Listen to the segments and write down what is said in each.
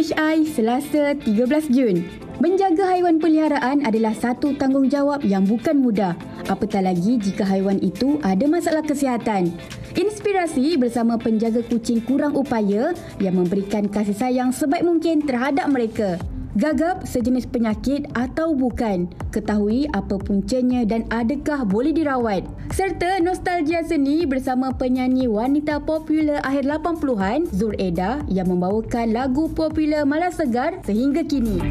PHI Selasa 13 Jun. Menjaga haiwan peliharaan adalah satu tanggungjawab yang bukan mudah, apatah lagi jika haiwan itu ada masalah kesihatan. Inspirasi bersama penjaga kucing kurang upaya yang memberikan kasih sayang sebaik mungkin terhadap mereka. Gagap sejenis penyakit atau bukan? Ketahui apa puncanya dan adakah boleh dirawat? Serta nostalgia seni bersama penyanyi wanita popular akhir 80-an, Zur Eda, yang membawakan lagu popular Malas Segar sehingga kini.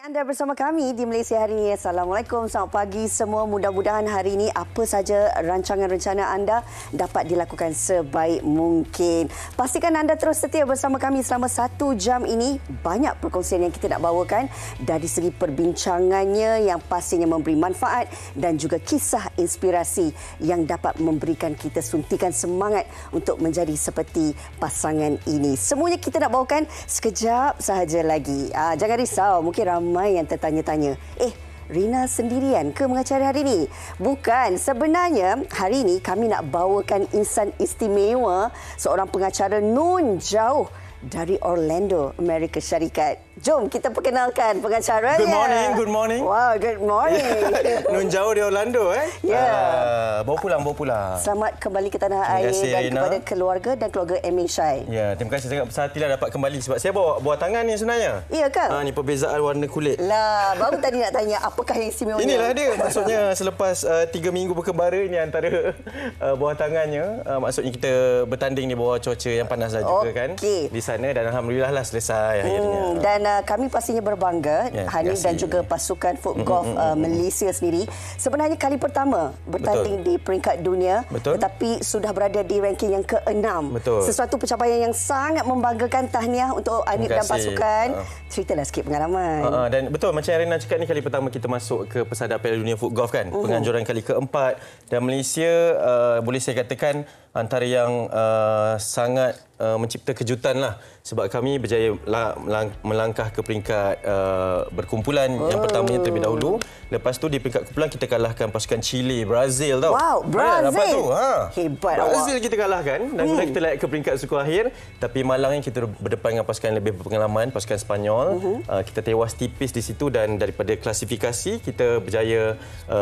Anda bersama kami di Malaysia hari ini. Assalamualaikum, selamat pagi semua. Mudah-mudahan hari ini apa saja rancangan rencana anda dapat dilakukan sebaik mungkin. Pastikan anda terus setia bersama kami selama 1 jam ini. Banyak perkongsian yang kita nak bawakan dari segi perbincangannya yang pastinya memberi manfaat dan juga kisah inspirasi yang dapat memberikan kita suntikan semangat untuk menjadi seperti pasangan ini. Semuanya kita nak bawakan sekejap sahaja lagi. Jangan risau, mungkin ramai yang tertanya-tanya, Rina sendirian ke mengacara hari ini? Bukan, sebenarnya hari ini kami nak bawakan insan istimewa, seorang pengacara nun jauh dari Orlando, Amerika Syarikat. Jom kita perkenalkan pengacaranya. Good morning. Wow, good morning. Nun jauh di Orlando, Ya. Bawa pulang. Selamat kembali ke tanah air dan Rina, kepada keluarga dan keluarga Amin Syai. Ya, terima kasih sangat besar hatilah dapat kembali sebab saya bawa buah tangan ni sebenarnya. Iya ke? Ni perbezaan warna kulit. Lah, baru tadi nak tanya apakah yang istimewa. Inilah dia. Maksudnya selepas 3 minggu berkembara ini antara buah tangannya. Maksudnya kita bertanding di bawah cuaca yang panas juga kan. Di sana dan alhamdulillah lah selesai akhirnya. Dan kami pastinya berbangga, Hanif dan juga pasukan foot golf Malaysia sendiri. Sebenarnya kali pertama bertanding di peringkat dunia, tetapi sudah berada di ranking yang ke-6. Sesuatu pencapaian yang sangat membanggakan. Tahniah untuk Hanif dan pasukan. Ceritalah sikit pengalaman. Dan betul macam yang Rina cakap ni, kali pertama kita masuk ke pesada Piala Dunia Foot Golf kan. Penganjuran kali ke-4 dan Malaysia boleh saya katakan antara yang sangat mencipta kejutan lah sebab kami berjaya melangkah ke peringkat berkumpulan yang pertamanya terlebih dahulu. Lepas tu di peringkat kumpulan kita kalahkan pasukan Chile, Brazil tau. Wow, Brazil. Hebat Brazil awak. Kita kalahkan dan kemudian kita naik ke peringkat suku akhir, tapi malangnya kita berdepan dengan pasukan yang lebih berpengalaman, pasukan Sepanyol. Kita tewas tipis di situ dan daripada klasifikasi kita berjaya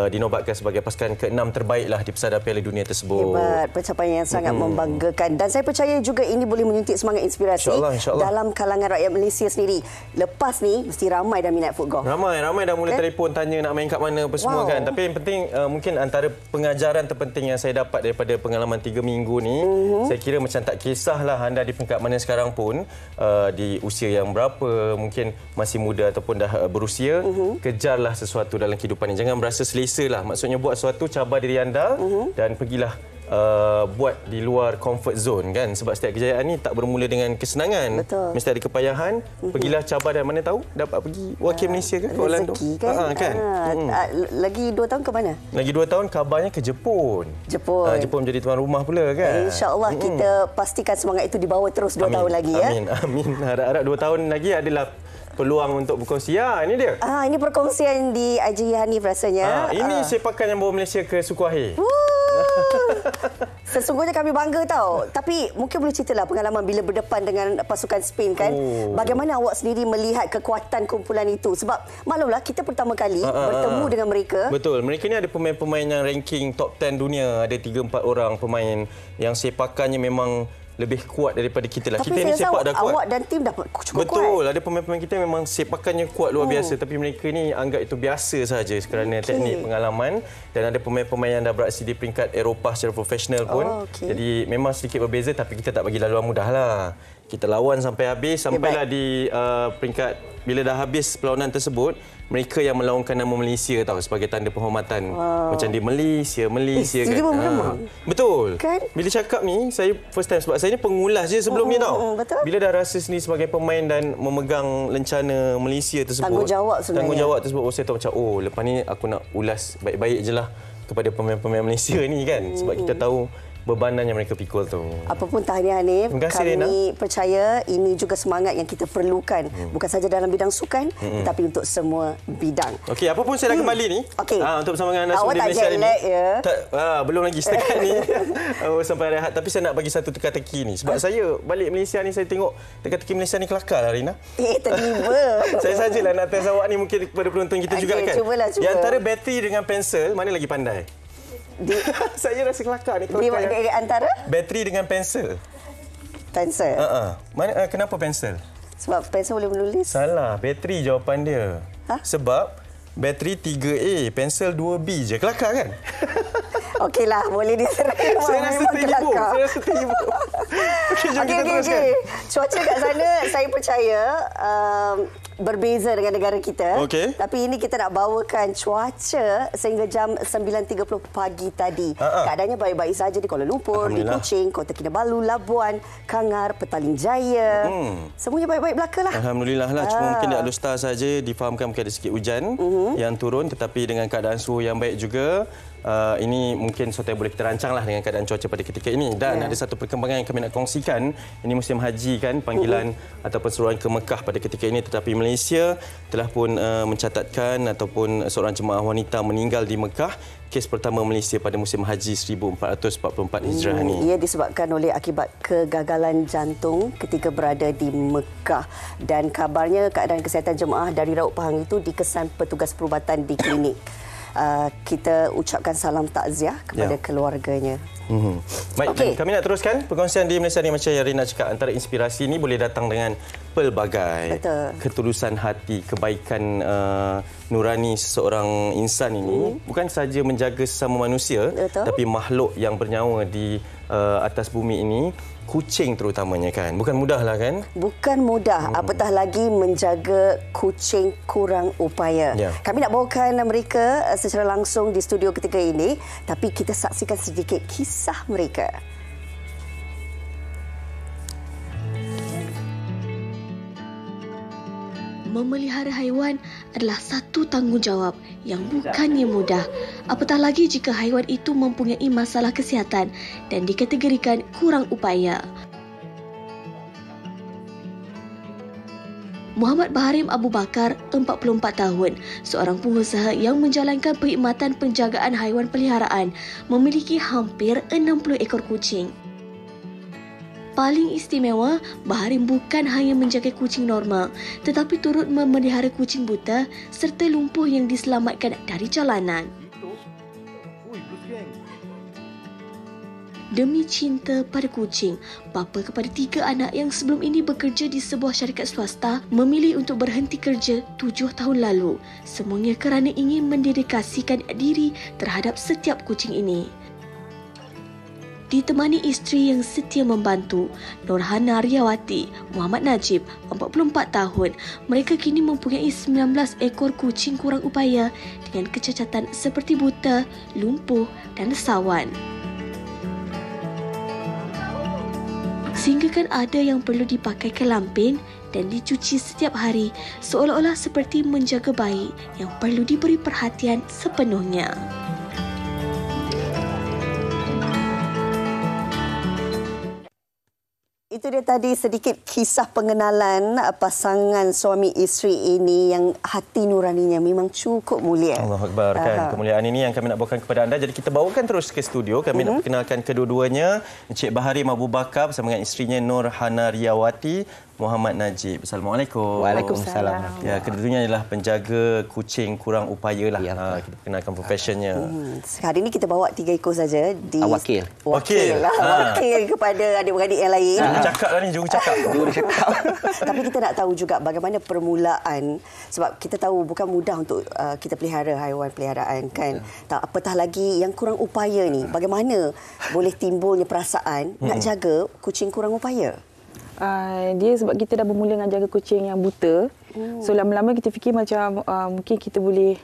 dinobatkan sebagai pasukan ke-6 terbaik lah di pesada Piala Dunia tersebut. Hebat, pencapaian yang sangat membanggakan dan saya percaya juga ini boleh menyuntik semangat inspirasi InsyaAllah. Dalam kalangan rakyat Malaysia sendiri. Lepas ni mesti ramai dah minat foot golf. Ramai dah mula telefon tanya nak main kat mana apa semua kan. Tapi yang penting mungkin antara pengajaran terpenting yang saya dapat daripada pengalaman 3 minggu ni, saya kira macam tak kisahlah anda di peringkat mana sekarang pun, di usia yang berapa, mungkin masih muda ataupun dah berusia, kejarlah sesuatu dalam kehidupan ni. Jangan berasa selesa lah. Maksudnya buat sesuatu, cabar diri anda dan pergilah buat di luar comfort zone kan, sebab setiap kejayaan ni tak bermula dengan kesenangan. Mesti ada kepayahan. Pergilah cabar dan mana tahu dapat pergi wakil Malaysia ke Orlando kan. Lagi 2 tahun ke mana? Lagi 2 tahun kabarnya ke Jepun. Jepun menjadi tuan rumah pula kan. InsyaAllah kita pastikan semangat itu dibawa terus 2 tahun lagi ya. Amin. Harap-harap 2 tahun lagi adalah peluang untuk berkongsi. Ini dia. Ini perkongsian di IG Hanif rasanya. Ini sepakan yang bawa Malaysia ke suku akhir. Sesungguhnya kami bangga tau. Tapi mungkin boleh ceritalah pengalaman bila berdepan dengan pasukan Spain kan. Bagaimana awak sendiri melihat kekuatan kumpulan itu? Sebab maklumlah kita pertama kali bertemu dengan mereka. Betul. Mereka ni ada pemain-pemain yang ranking top 10 dunia. Ada 3-4 orang pemain yang sepakannya memang lebih kuat daripada kita lah. Tapi kita ni sepak dah kuat. Awak dan tim dah cukup kuat. Betul. Ada pemain-pemain kita memang sepakannya kuat luar biasa. Tapi mereka ni anggap itu biasa sahaja kerana teknik, pengalaman. Dan ada pemain-pemain yang dah beraksi di peringkat Eropah secara profesional pun. Jadi memang sedikit berbeza tapi kita tak bagi laluan mudah lah. Kita lawan sampai habis. Sampailah di peringkat, bila dah habis perlawanan tersebut, mereka yang melaungkan nama Malaysia tahu sebagai tanda penghormatan. Macam di Malaysia kan. Betul. Kan? Bila cakap ni, saya first time sebab saya ni pengulas je sebelum ni tau. Bila dah rasa sendiri sebagai pemain dan memegang lencana Malaysia tersebut. Tanggungjawab tersebut, saya tahu macam lepas ni aku nak ulas baik-baik je lah kepada pemain-pemain Malaysia ni kan. Sebab kita tahu bebanan yang mereka pikul tu. Apapun tahniah Hanif, kami percaya ini juga semangat yang kita perlukan. Bukan saja dalam bidang sukan, tetapi untuk semua bidang. Okey, apa pun saya dah kembali ni. Untuk bersama dengan Anda di Malaysia ni. Ya? Belum lagi setakat ni. Sampai rehat. Tapi saya nak bagi satu teka-teki ni. Sebab saya balik Malaysia ni, saya tengok teka-teki Malaysia ni kelakar lah, Rina. Terliba. Saya sajalah nak test awak ni, mungkin kepada penonton kita juga kan. Cuba. Di antara bateri dengan pensel, mana lagi pandai? Saya rasa kelakar ni. Di antara? Bateri dengan pensel. Pensel? Kenapa pensel? Sebab pensel boleh menulis. Salah. Bateri jawapan dia. Sebab bateri 3A, pensel 2B je. Kelakar kan? Okeylah, boleh diserahkan. Saya rasa terhibur. Okey. Cuaca kat sana, saya percaya berbeza dengan negara kita. Tapi ini kita nak bawakan cuaca sehingga jam 9.30 pagi tadi. Keadaannya baik-baik saja di Kuala Lumpur, di Kuching, Kota Kinabalu, Labuan, Kangar, Petaling Jaya. Semuanya baik-baik belaka lah. Alhamdulillah lah. Cuma mungkin di Alustar saja difahamkan mungkin ada sikit hujan yang turun, tetapi dengan keadaan suhu yang baik juga. Ini mungkin sesuatu yang boleh kita rancang lah dengan keadaan cuaca pada ketika ini. Dan ada satu perkembangan yang kami nak kongsikan. Ini musim haji kan, panggilan ataupun seruan ke Mekah pada ketika ini. Tetapi Malaysia telah pun mencatatkan ataupun seorang jemaah wanita meninggal di Mekah. Kes pertama Malaysia pada musim haji 1444 Hijrah ini. Ia disebabkan oleh akibat kegagalan jantung ketika berada di Mekah. Dan kabarnya keadaan kesihatan jemaah dari Raut Pahang itu dikesan petugas perubatan di klinik. Kita ucapkan salam takziah kepada keluarganya. Baik, kami nak teruskan perkongsian di Malaysia ni. Macam yang Rina cakap, antara inspirasi ini boleh datang dengan pelbagai ketulusan hati, kebaikan nurani seseorang insan ini. Bukan saja menjaga sesama manusia, tapi makhluk yang bernyawa di atas bumi ini. Kucing terutamanya kan. Bukan mudah lah kan? Bukan mudah. Apatah lagi menjaga kucing kurang upaya. Kami nak bawakan mereka secara langsung di studio ketika ini. Tapi kita saksikan sedikit kisah mereka. Memelihara haiwan adalah satu tanggungjawab yang bukannya mudah. Apatah lagi jika haiwan itu mempunyai masalah kesihatan dan dikategorikan kurang upaya. Muhammad Baharim Abu Bakar, 44 tahun, seorang pengusaha yang menjalankan perkhidmatan penjagaan haiwan peliharaan, memiliki hampir 60 ekor kucing. Paling istimewa, Baharim bukan hanya menjaga kucing normal, tetapi turut memelihara kucing buta serta lumpuh yang diselamatkan dari jalanan. Demi cinta pada kucing, bapa kepada 3 anak yang sebelum ini bekerja di sebuah syarikat swasta memilih untuk berhenti kerja 7 tahun lalu. Semuanya kerana ingin mendedikasikan diri terhadap setiap kucing ini. Ditemani isteri yang setia membantu, Nurhana Riyawati, Muhammad Najib, 44 tahun, mereka kini mempunyai 19 ekor kucing kurang upaya dengan kecacatan seperti buta, lumpuh dan sawan. Sehinggakan ada yang perlu dipakai ke lampin dan dicuci setiap hari, seolah-olah seperti menjaga bayi yang perlu diberi perhatian sepenuhnya. Itu dia tadi sedikit kisah pengenalan pasangan suami isteri ini yang hati nuraninya memang cukup mulia. Allahu Akbar kan. Kemuliaan ini yang kami nak bawakan kepada anda. Jadi kita bawakan terus ke studio. Kami nak perkenalkan kedua-duanya. Encik Baharim Abu Bakar bersama dengan isterinya Nurhana Riyawati, Muhammad Najib. Assalamualaikum. Waalaikumsalam. Ya, keduanya adalah penjaga kucing kurang upaya lah. Kita perkenalkan profesionnya. Hari ini kita bawa 3 ekor saja di Wakil wakil kepada adik-beradik yang lain. Juru cakap. Tapi kita nak tahu juga bagaimana permulaan, sebab kita tahu bukan mudah untuk kita pelihara haiwan peliharaan kan. Apatah lagi yang kurang upaya ni, bagaimana boleh timbulnya perasaan nak jaga kucing kurang upaya? Dia sebab kita dah bermula dengan jaga kucing yang buta. So lama-lama kita fikir macam mungkin kita boleh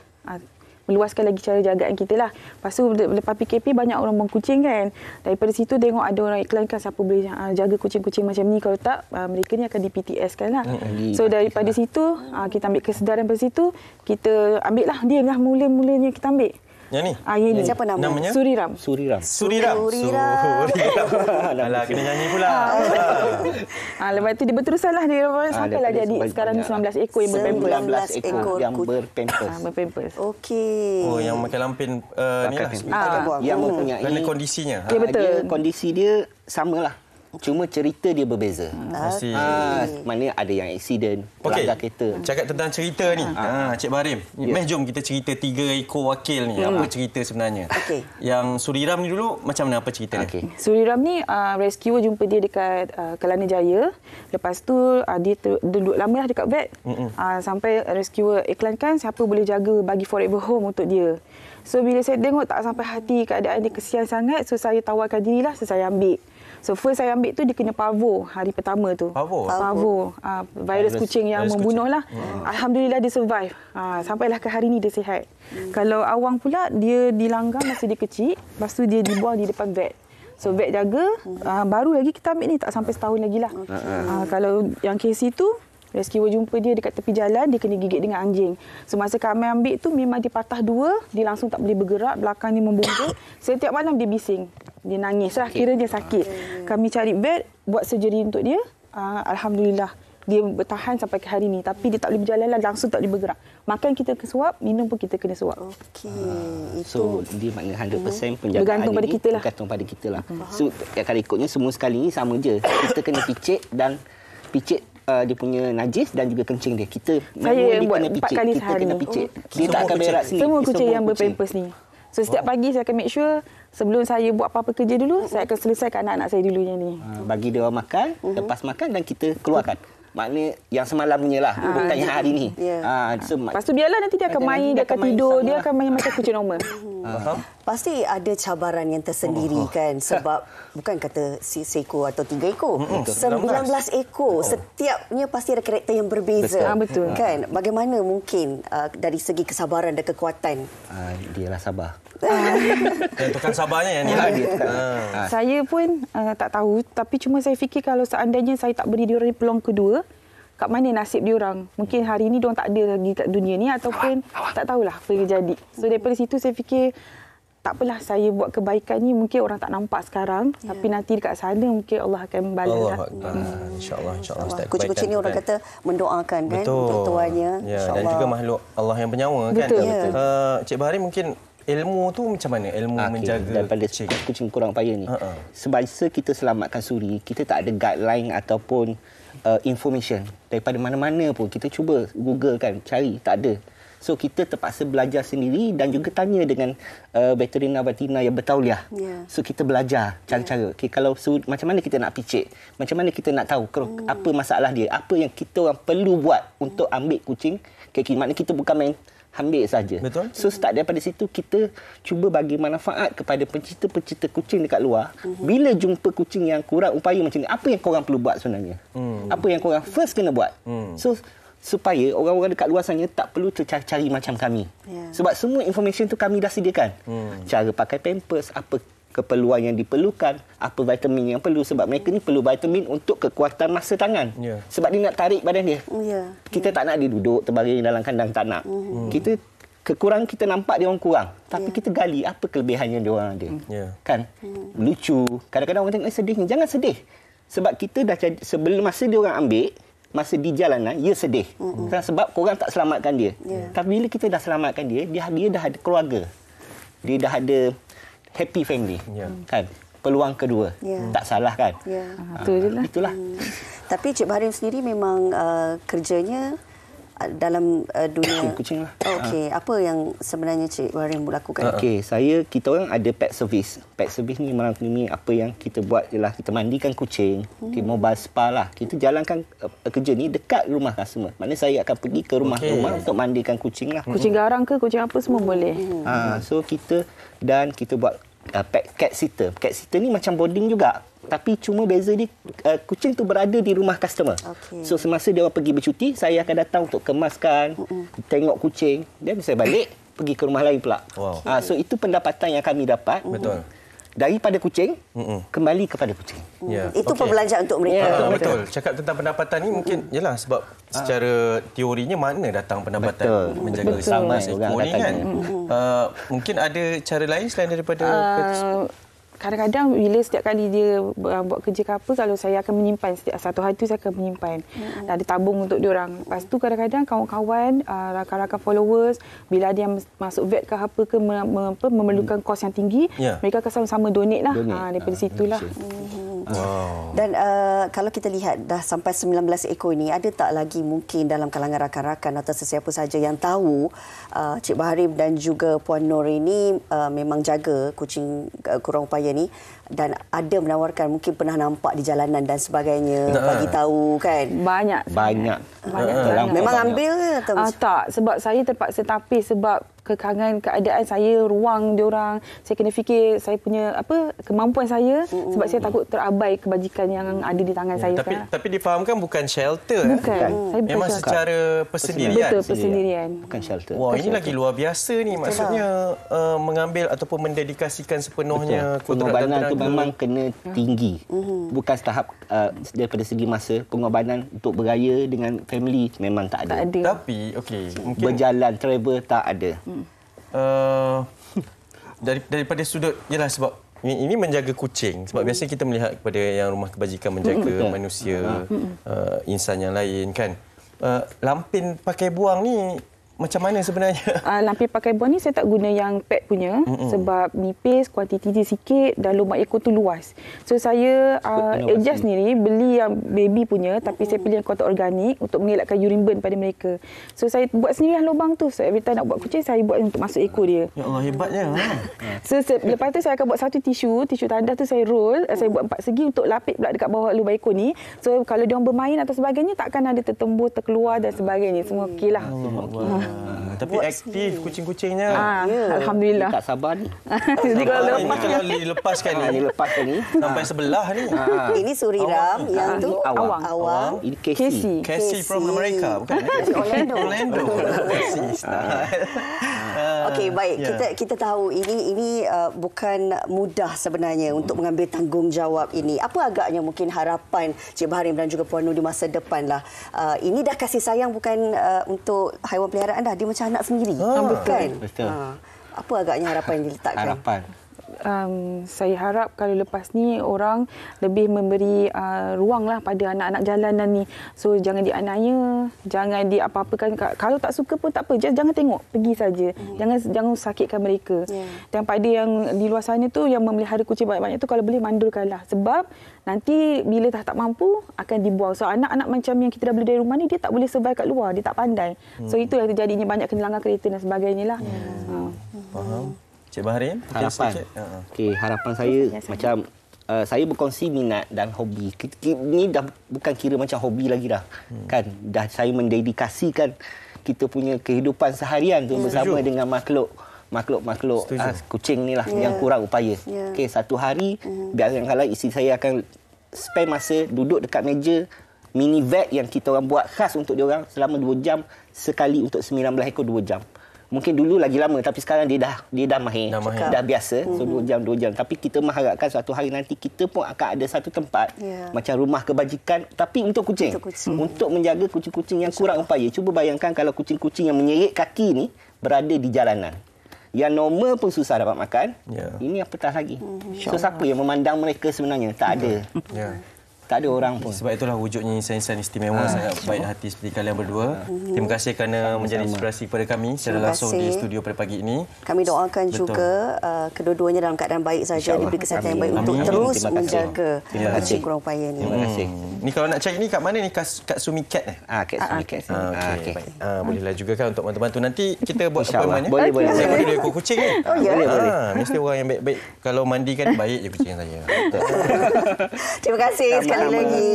meluaskan lagi cara jagaan kita lah. Lepas tu lepas PKP banyak orang buang kucing kan. Daripada situ tengok ada orang iklankan siapa boleh jaga kucing-kucing macam ni. Kalau tak mereka ni akan di PTS kan lah. So daripada situ kita ambil kesedaran. Daripada situ kita ambil lah dia lah mula-mulanya kita ambil. Yang ni? Yang ni. Siapa nama? Namanya? Suriram. Suriram. Alah, kena nyanyi pula. Lepas tu dia berterusan lah. Dia sampailah jadi sekarang ni 19 ekor yang berpampers. 19 ekor yang berpampers. Berpampers. Okey. Oh, yang makan lampin ni lah. Yang mempunyai... Kerana kondisinya. Ya, betul. Kondisi dia samalah. Cuma cerita dia berbeza. Maknanya ada yang aksiden, pelanggar kereta. Cakap tentang cerita ni. Cik Baharim, meh jom kita cerita 3 ekor wakil ni. Apa cerita sebenarnya? Yang Suriram ni dulu, macam mana apa cerita dia? Suriram ni rescuer jumpa dia dekat Kelana Jaya. Lepas tu dia duduk lama lah dekat vet. Sampai rescuer iklankan siapa boleh jaga bagi forever home untuk dia. So bila saya tengok tak sampai hati keadaan dia kesian sangat, so saya tawarkan dirilah, so saya ambil. So first saya ambil tu dia kena parvo hari pertama tu. Parvo. Virus kucing yang membunuh lah. Alhamdulillah dia survive. Sampailah ke hari ni dia sihat. Kalau awang pula dia dilanggar masa dia kecil, lepas tu dia dibuang di depan vet. So vet jaga, baru lagi kita ambil ni tak sampai setahun lagi lah. Kalau yang kes itu, rescuer jumpa dia dekat tepi jalan, dia kena gigit dengan anjing. Semasa kami ambil tu memang dia patah 2, dia langsung tak boleh bergerak, belakang dia membungkuk. Setiap malam dia bising. Dia nangis lah, kira dia sakit. Kami cari vet, buat surgery untuk dia. Alhamdulillah, dia bertahan sampai ke hari ni. Tapi dia tak boleh berjalan lah, langsung tak boleh bergerak. Makan kita kena suap, minum pun kita kena suap. So, dia maknanya 100% penjagaan bergantung pada kita lah. Bergantung pada kita lah. So, kalau ikutnya semua sekali ni sama je. Kita kena picit dan picit dia punya najis dan juga kencing dia. Saya buat 4 kali kita sehari. Kena picit. Dia tak akan berak sendiri. Semua kucing yang berpampers ni. So setiap pagi saya akan make sure sebelum saya buat apa-apa kerja dulu, saya akan selesaikan anak-anak saya dulu yang ni. Bagi dia orang makan, lepas makan dan kita keluarkan. Maknanya yang semalamnya lah, bukan yang hari ni. Lepas tu biarlah nanti dia akan main, dia akan tidur, dia akan main macam kucing normal. Pasti ada cabaran yang tersendiri kan, sebab bukan kata seekor atau 3 ekor, 19 ekor. Setiapnya pasti ada karakter yang berbeza. Betul. Kan? Bagaimana mungkin dari segi kesabaran dan kekuatan? Dialah sabar. Yang tukang sabarnya yang ni lah. Saya pun tak tahu, tapi cuma saya fikir kalau seandainya saya tak beri diorang peluang kedua, kat mana nasib diorang? Mungkin hari ni diorang tak ada lagi kat dunia ni ataupun tak tahulah apa yang jadi. So daripada situ saya fikir tak apalah, saya buat kebaikan ni mungkin orang tak nampak sekarang, tapi nanti dekat sana mungkin Allah akan balas. InsyaAllah. Kucing-kucing ni orang kata mendoakan kan untuk tuannya. Dan juga makhluk Allah yang bernyawa kan. Cik Baharim, mungkin ilmu tu macam mana? Ilmu menjaga daripada kucing kurang upaya ni. Semasa kita selamatkan suri, kita tak ada guideline ataupun information daripada mana-mana pun. Kita cuba Google kan, cari, tak ada. So kita terpaksa belajar sendiri dan juga tanya dengan veterina yang bertauliah. So kita belajar cara-cara. Kalau macam mana kita nak picit, macam mana kita nak tahu apa masalah dia, apa yang kita orang perlu buat untuk ambil kucing. Maknanya kita bukan main ambil saja. So start daripada situ, kita cuba bagi manfaat kepada pencinta-pencinta kucing dekat luar. Bila jumpa kucing yang kurang upaya macam ni, apa yang korang perlu buat sebenarnya? Apa yang korang first kena buat? So supaya orang-orang dekat luar sana tak perlu tercari-cari macam kami. Sebab semua information tu kami dah sediakan. Cara pakai pampers, apa keperluan yang diperlukan, apa vitamin yang perlu, sebab mereka ni perlu vitamin untuk kekuatan masa tangan. Sebab dia nak tarik badan dia. Kita tak nak dia duduk terbaring dalam kandang, tak nak. Kita kekurangan kita nampak dia orang kurang, tapi kita gali apa kelebihan yang dia orang ada. Kan? Lucu. Kadang-kadang orang tengok sedihnya, jangan sedih. Sebab kita dah jadi, sebelum masa dia orang ambil, masa di jalanan, dia sedih. Sebab korang tak selamatkan dia. Tapi bila kita dah selamatkan dia, dia dah ada keluarga. Dia dah ada happy family. Kan? Peluang kedua. Tak salah kan? Itulah. Tapi Cik Baharim sendiri memang kerjanya dalam dunia kucing lah. Okey, apa yang sebenarnya Cik Baharim lakukan? Okey, kita orang ada pet service. Pet service ni merangkumi apa yang kita buat ialah kita mandikan kucing, di mobile spa lah. Kita jalankan kerja ni dekat rumah customer. Maknanya saya akan pergi ke rumah-rumah untuk mandikan kucing lah. Kucing garang ke kucing apa semua boleh. So kita buat pet cat sitter. Cat sitter ni macam boarding juga. Tapi cuma beza dia kucing tu berada di rumah customer. So semasa dia orang pergi bercuti, saya akan datang untuk kemaskan, tengok kucing, dan saya balik pergi ke rumah lain pula. So itu pendapatan yang kami dapat. daripada kucing kembali kepada kucing. Itu perbelanjaan untuk mereka. Betul. Cakap tentang pendapatan ni mungkin yalah sebab secara teorinya mana datang pendapatan menjaga sama ekor ni kan. Mungkin ada cara lain selain daripada kadang-kadang bila setiap kali dia buat kerja ke apa, kalau saya akan menyimpan setiap satu hari tu saya akan menyimpan. Ada tabung untuk diorang. Lepas tu kadang-kadang kawan-kawan, rakan-rakan followers, bila ada yang masuk vet ke apa ke memerlukan kos yang tinggi, mereka akan sama-sama donate lah. Daripada situlah. Wow. Dan kalau kita lihat dah sampai 19 ekor ni, ada tak lagi mungkin dalam kalangan rakan-rakan atau sesiapa saja yang tahu Cik Baharim dan juga Puan Nur ini memang jaga kucing kurang upaya ni dan ada menawarkan, mungkin pernah nampak di jalanan dan sebagainya, bagi tahu kan? Banyak. Memang ambil ke atau tak, sebab saya terpaksa tapis sebab keadaan saya, ruang diorang. Saya kena fikir saya punya kemampuan saya sebab saya takut terabai kebajikan yang ada di tangan saya sekarang. Tapi difahamkan bukan shelter. Bukan. Saya memang shelter. Secara persendirian. Betul, persendirian. Bukan shelter. Wah, ini lagi luar biasa ni. Maksudnya mengambil ataupun mendedikasikan sepenuhnya kodrat dan tenaga. Memang kena tinggi. Bukan tahap daripada segi masa, pengorbanan untuk beraya dengan family memang tak ada. Tapi mungkin berjalan travel tak ada. Daripada sudut ialah sebab ini menjaga kucing, sebab biasanya kita melihat kepada yang rumah kebajikan menjaga manusia, insan yang lain kan. Lampin pakai buang ni macam mana sebenarnya? Lampin pakai buang ni saya tak guna yang pet punya sebab nipis, kuantiti dia sikit dan lubang ekor tu luas. So saya adjust sendiri, beli yang baby punya tapi saya pilih yang kotak organik untuk mengelakkan urine burn pada mereka. So saya buat sendiri yang lubang tu. So every time nak buat kucing saya buat untuk masuk ekor dia. Ya Allah, hebatnya. So lepas tu saya akan buat satu tisu tandas tu saya roll, saya buat 4 segi untuk lapik pula dekat bawah lubang ekor ni. So kalau dia orang bermain atau sebagainya takkan ada tertembus, terkeluar dan sebagainya. Semua okeylah. Tapi aktif kucing-kucingnya. Alhamdulillah. Tak sabar ni. Jadi kalau dilepaskan ni sampai sebelah ni. Ini Suriram, yang tu Awang. Ini Casey from America, bukan? Orlando. Okey, baik. Kita tahu ini bukan mudah sebenarnya untuk mengambil tanggungjawab ini. Apa agaknya mungkin harapan Cik Baharim dan juga Puan Nur di masa depan lah. Ini dah kasih sayang bukan untuk haiwan peliharaan dah, dia macam anak sendiri. Bukan? Betul. Apa agaknya harapan yang diletakkan? Harapan. Saya harap kalau lepas ni orang lebih memberi ruanglah pada anak-anak jalanan ni. So jangan dianiaya, jangan apa-apakan. Kalau tak suka pun tak apa, jangan tengok, pergi saja. Jangan sakitkan mereka. Dan pada yang di luar sana tu yang memelihara kucing banyak-banyak tu, kalau boleh mandulkanlah. Sebab nanti bila tak mampu akan dibuang. So anak-anak macam yang kita dah beli dari rumah ni, dia tak boleh survive kat luar, dia tak pandai. So itu yang terjadinya banyak kehilangan kereta dan sebagainya lah. Faham. Cik Baharim, harapan. Harapan saya macam saya berkongsi minat dan hobi. Ini dah bukan kira macam hobi lagi dah. Kan dah saya mendedikasikan kita punya kehidupan seharian tu bersama dengan makhluk kucing ni lah yang kurang upaya. Satu hari biasanya kalau isteri saya akan spend masa duduk dekat meja mini vet yang kita orang buat khas untuk dia orang selama 2 jam sekali untuk 19 ekor 2 jam. Mungkin dulu lagi lama tapi sekarang dia dah mahir. Dah biasa. So 2 jam. Tapi kita mengharapkan suatu hari nanti kita pun akan ada satu tempat macam rumah kebajikan tapi untuk kucing. Untuk menjaga kucing-kucing yang kurang upaya. Cuba bayangkan kalau kucing-kucing yang menyerit kaki ni berada di jalanan. Yang normal pun susah dapat makan. Ini apatah lagi. So siapa yang memandang mereka sebenarnya? Tak ada. Tak ada orang pun. Sebab itulah wujudnya insan-insan istimewa sangat baik hati seperti kalian berdua. Terima kasih kerana menjadi inspirasi kepada kami secara langsung di studio pada pagi ini. Kami doakan juga kedua-duanya dalam keadaan baik saja, diberi kesihatan yang baik untuk terus menjaga kucing kurang upaya ni. Terima kasih. Ni kalau nak cari ni kat mana ni? Kat Sumi Cat eh? Kat Sumi Cat. Okey. Bolehlah juga kan untuk bantu-bantu. Nanti kita buat appointment. Boleh. Saya pun ada ekor kucing ni. Boleh. Mesti orang yang baik-baik. Kalau mandi kan baik je kucing saya. Terima kasih sekali lagi.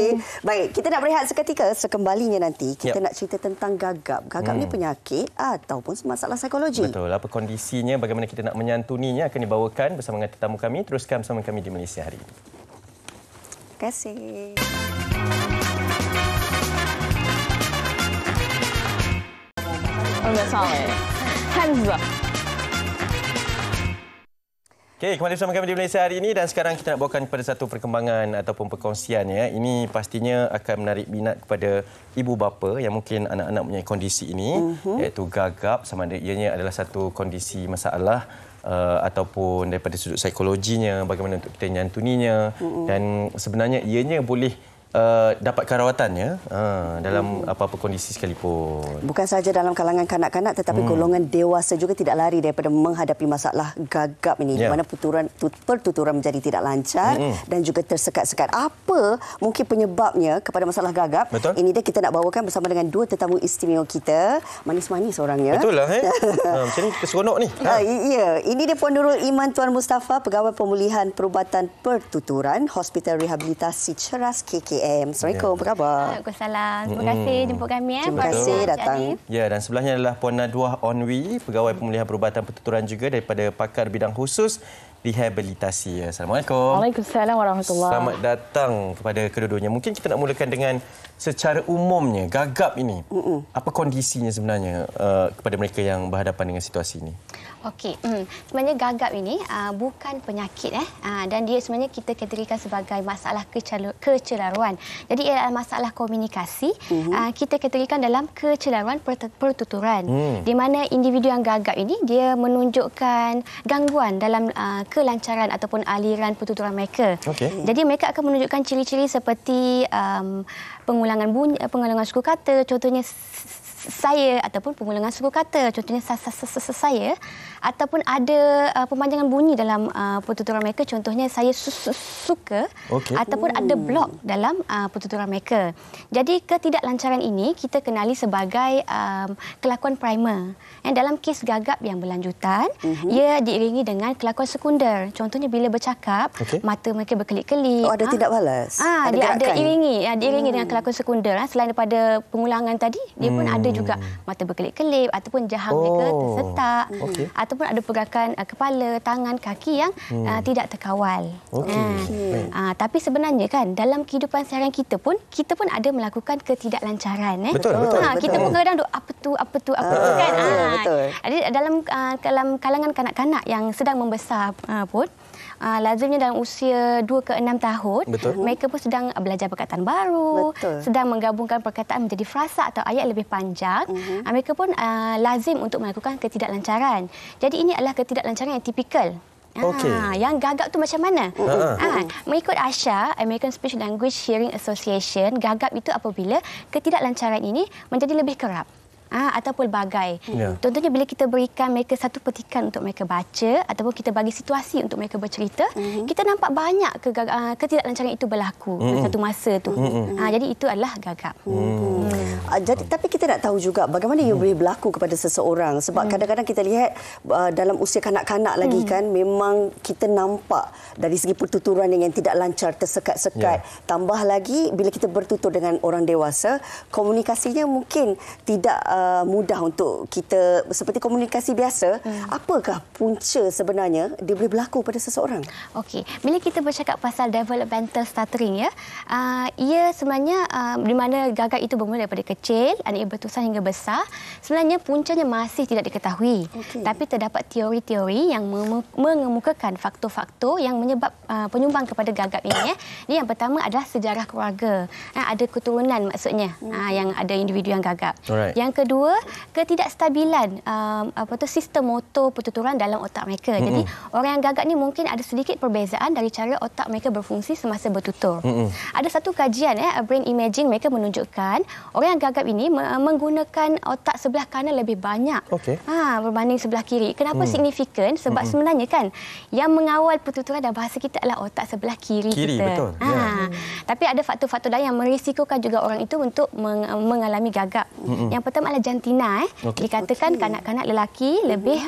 Baik, kita nak berehat seketika. Sekembalinya nanti kita nak cerita tentang gagap. Gagap ni penyakit ataupun masalah psikologi. Betul. Apa kondisinya, bagaimana kita nak menyantuninya akan dibawakan bersama dengan tetamu kami. Teruskan bersama kami di Malaysia hari ini. Terima kasih. Okey, kembali bersama kami di Malaysia hari ini dan sekarang kita nak bawakan kepada satu perkembangan ataupun perkongsian ya. Ini pastinya akan menarik minat kepada ibu bapa yang mungkin anak-anak punya kondisi ini iaitu gagap, sama ada ianya adalah satu kondisi masalah ataupun daripada sudut psikologinya, bagaimana untuk kita menyantuninya dan sebenarnya ianya boleh dapatkan rawatannya dalam apa-apa kondisi sekalipun. Bukan sahaja dalam kalangan kanak-kanak tetapi golongan dewasa juga tidak lari daripada menghadapi masalah gagap ini di mana pertuturan menjadi tidak lancar dan juga tersekat-sekat. Apa mungkin penyebabnya kepada masalah gagap? Betul. Ini dia kita nak bawakan bersama dengan dua tetamu istimewa kita. Manis-manis orangnya. Betul lah. Macam ni kita seronok ni. Ya, ini dia Puan Nurul Iman Tuan Mustafa, Pegawai Pemulihan Perubatan Pertuturan Hospital Rehabilitasi Ceras KKM. Assalamualaikum, apa khabar? Waalaikumsalam. Terima kasih jemput kami. Terima kasih datang. Ya, dan sebelahnya adalah Puan Nadwah Onwi, Pegawai Pemulihan Perubatan Pertuturan juga daripada pakar bidang khusus rehabilitasi. Assalamualaikum. Waalaikumsalam warahmatullahi. Selamat datang kepada kedua-duanya. Mungkin kita nak mulakan dengan secara umumnya gagap ini. Apa kondisinya sebenarnya kepada mereka yang berhadapan dengan situasi ini? Okey, sebenarnya gagap ini bukan penyakit dan dia sebenarnya kita kategorikan sebagai masalah kecelaruan. Jadi ia adalah masalah komunikasi. Kita kategorikan dalam kecelaruan pertuturan. Di mana individu yang gagap ini dia menunjukkan gangguan dalam kelancaran ataupun aliran pertuturan mereka. Jadi mereka akan menunjukkan ciri-ciri seperti pengulangan bunyi, pengulangan suku kata, contohnya saya, ataupun pengulangan suku kata, contohnya saya, ataupun ada pemanjangan bunyi dalam pertuturan mereka, contohnya saya suka, ataupun ada blok dalam pertuturan mereka. Jadi ketidaklancaran ini kita kenali sebagai kelakuan primer. Dalam kes gagap yang berlanjutan, ia diiringi dengan kelakuan sekunder. Contohnya bila bercakap, mata mereka berkelip-kelip. Ada tidak balas? Dia ada diiringi dengan kelakuan sekunder. Selain daripada pengulangan tadi, dia pun ada juga mata berkelip-kelip ataupun jahang mereka tersetak ataupun ada pergerakan kepala, tangan, kaki yang tidak terkawal. Tapi sebenarnya kan dalam kehidupan seharian kita pun ada melakukan ketidaklancaran. Betul. Kita pun kadang-kadang apa tu kan. Jadi dalam kalangan kanak-kanak yang sedang membesar pun lazimnya dalam usia 2 ke 6 tahun, mereka pun sedang belajar perkataan baru, sedang menggabungkan perkataan menjadi frasa atau ayat lebih panjang. Mereka pun lazim untuk melakukan ketidaklancaran. Jadi ini adalah ketidaklancaran yang tipikal. Yang gagap tu macam mana? Mengikut ASHA, American Speech Language Hearing Association, gagap itu apabila ketidaklancaran ini menjadi lebih kerap. Ataupun bagai. Contohnya bila kita berikan mereka satu petikan untuk mereka baca ataupun kita bagi situasi untuk mereka bercerita, kita nampak banyak ketidaklancaran itu berlaku pada satu masa tu. Jadi itu adalah gagap. Jadi tapi kita nak tahu juga bagaimana ia boleh berlaku kepada seseorang sebab kadang-kadang kita lihat dalam usia kanak-kanak lagi kan memang kita nampak dari segi pertuturan yang tidak lancar, tersekat-sekat. Tambah lagi bila kita bertutur dengan orang dewasa, komunikasinya mungkin tidak mudah untuk kita seperti komunikasi biasa. Apakah punca sebenarnya dia boleh berlaku pada seseorang? Okey, bila kita bercakap pasal developmental stuttering ia sebenarnya di mana gagap itu bermula daripada kecil, ia berterusan hingga besar. Sebenarnya puncanya masih tidak diketahui. Tapi terdapat teori-teori yang mengemukakan faktor-faktor yang menyebab penyumbang kepada gagap ini. Yang pertama adalah sejarah keluarga. Ada keturunan maksudnya yang ada individu yang gagap. Yang kedua, ketidakstabilan sistem motor pertuturan dalam otak mereka. Jadi orang yang gagap ni mungkin ada sedikit perbezaan dari cara otak mereka berfungsi semasa bertutur. Ada satu kajian brain imaging mereka menunjukkan orang yang gagap ini menggunakan otak sebelah kanan lebih banyak berbanding sebelah kiri. Kenapa signifikan? Sebab sebenarnya kan yang mengawal pertuturan dan bahasa kita adalah otak sebelah kiri kita. Betul. Tapi ada faktor-faktor lain yang merisikokan juga orang itu untuk mengalami gagap. Yang pertama adalah jantina. Dikatakan kanak-kanak lelaki lebih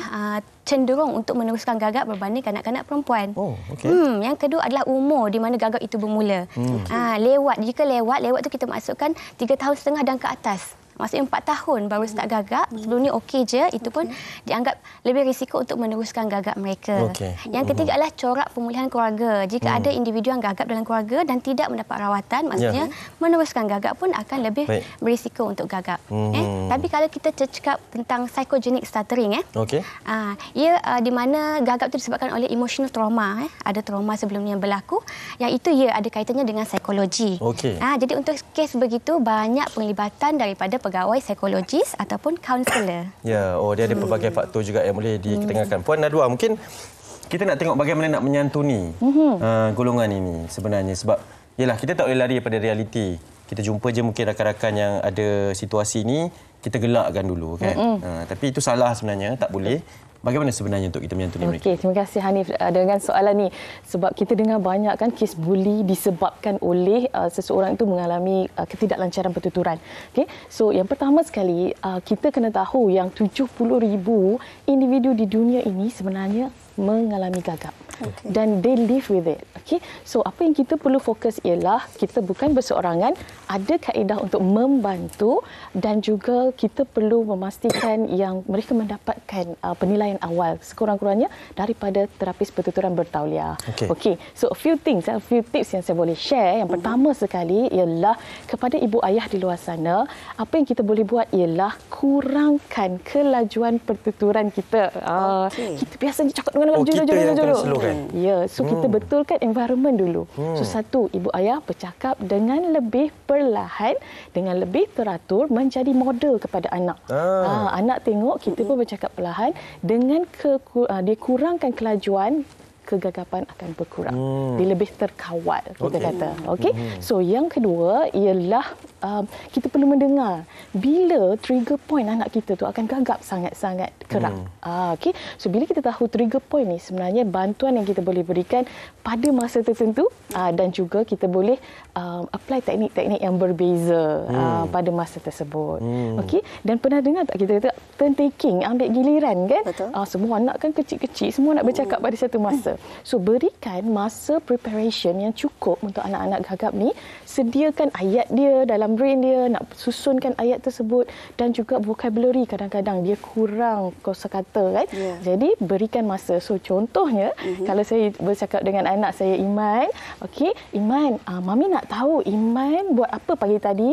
cenderung untuk meneruskan gagap berbanding kanak-kanak perempuan. Yang kedua adalah umur di mana gagap itu bermula. Jika lewat tu kita maksudkan 3 tahun setengah dan ke atas. maksudnya 4 tahun baru start gagap, sebelum ni okey je, itu pun dianggap lebih risiko untuk meneruskan gagap mereka. Yang ketiga adalah corak pemulihan keluarga. Jika ada individu yang gagap dalam keluarga dan tidak mendapat rawatan, maksudnya meneruskan gagap pun akan lebih berisiko untuk gagap. Tapi kalau kita cakap tentang psychogenic stuttering, ia di mana gagap itu disebabkan oleh emotional trauma. Ada trauma sebelum ni yang berlaku, yang itu ia ada kaitannya dengan psikologi. Jadi untuk kes begitu, banyak penglibatan daripada pegawai psikologis ataupun kaunselor. Ya, dia ada pelbagai faktor juga yang boleh diketengahkan. Puan Nadwa, mungkin kita nak tengok bagaimana nak menyantuni golongan ini sebenarnya. Sebab, yelah, kita tak boleh lari daripada realiti. Kita jumpa je mungkin rakan-rakan yang ada situasi ini, kita gelakkan dulu, kan? Tapi itu salah sebenarnya, tak boleh. Bagaimana sebenarnya untuk kita menyantuni mereka? Okey, terima kasih Hanif dengan soalan ni. Sebab kita dengar banyak kan kes buli disebabkan oleh seseorang itu mengalami ketidaklancaran pertuturan. Okey, so yang pertama sekali kita kena tahu yang 70,000 individu di dunia ini sebenarnya mengalami gagap. Dan they live with it. Okay? So apa yang kita perlu fokus ialah kita bukan berseorangan, ada kaedah untuk membantu dan juga kita perlu memastikan yang mereka mendapatkan penilaian awal sekurang-kurangnya daripada terapis pertuturan bertauliah. Okay. So a few tips yang saya boleh share. Yang pertama sekali ialah kepada ibu ayah di luar sana, apa yang kita boleh buat ialah kurangkan kelajuan pertuturan kita. Kita biasanya cakap dengan jodoh. Ya, so kita betulkan environment dulu. So satu, ibu ayah bercakap dengan lebih perlahan, dengan lebih teratur, menjadi model kepada anak. Anak tengok kita pun bercakap perlahan, dengan dia kurangkan kelajuan, kegagapan akan berkurang. Dia lebih terkawal, kita kata. Okey. So yang kedua ialah kita perlu mendengar bila trigger point anak kita tu akan gagap sangat-sangat kerak. Okey. So bila kita tahu trigger point ni, sebenarnya bantuan yang kita boleh berikan pada masa tertentu dan juga kita boleh apply teknik-teknik yang berbeza pada masa tersebut. Okey. Dan pernah dengar tak kita kata turn taking, ambil giliran, kan? Semua anak kan kecil-kecil, semua nak bercakap pada satu masa. So berikan masa preparation yang cukup untuk anak-anak gagap ni, sediakan ayat dia dalam brain dia, nak susunkan ayat tersebut, dan juga vocabulary kadang-kadang dia kurang kosakata, kan? Jadi berikan masa. So contohnya kalau saya bercakap dengan anak saya, Iman, okey, Iman, mami nak tahu Iman buat apa pagi tadi,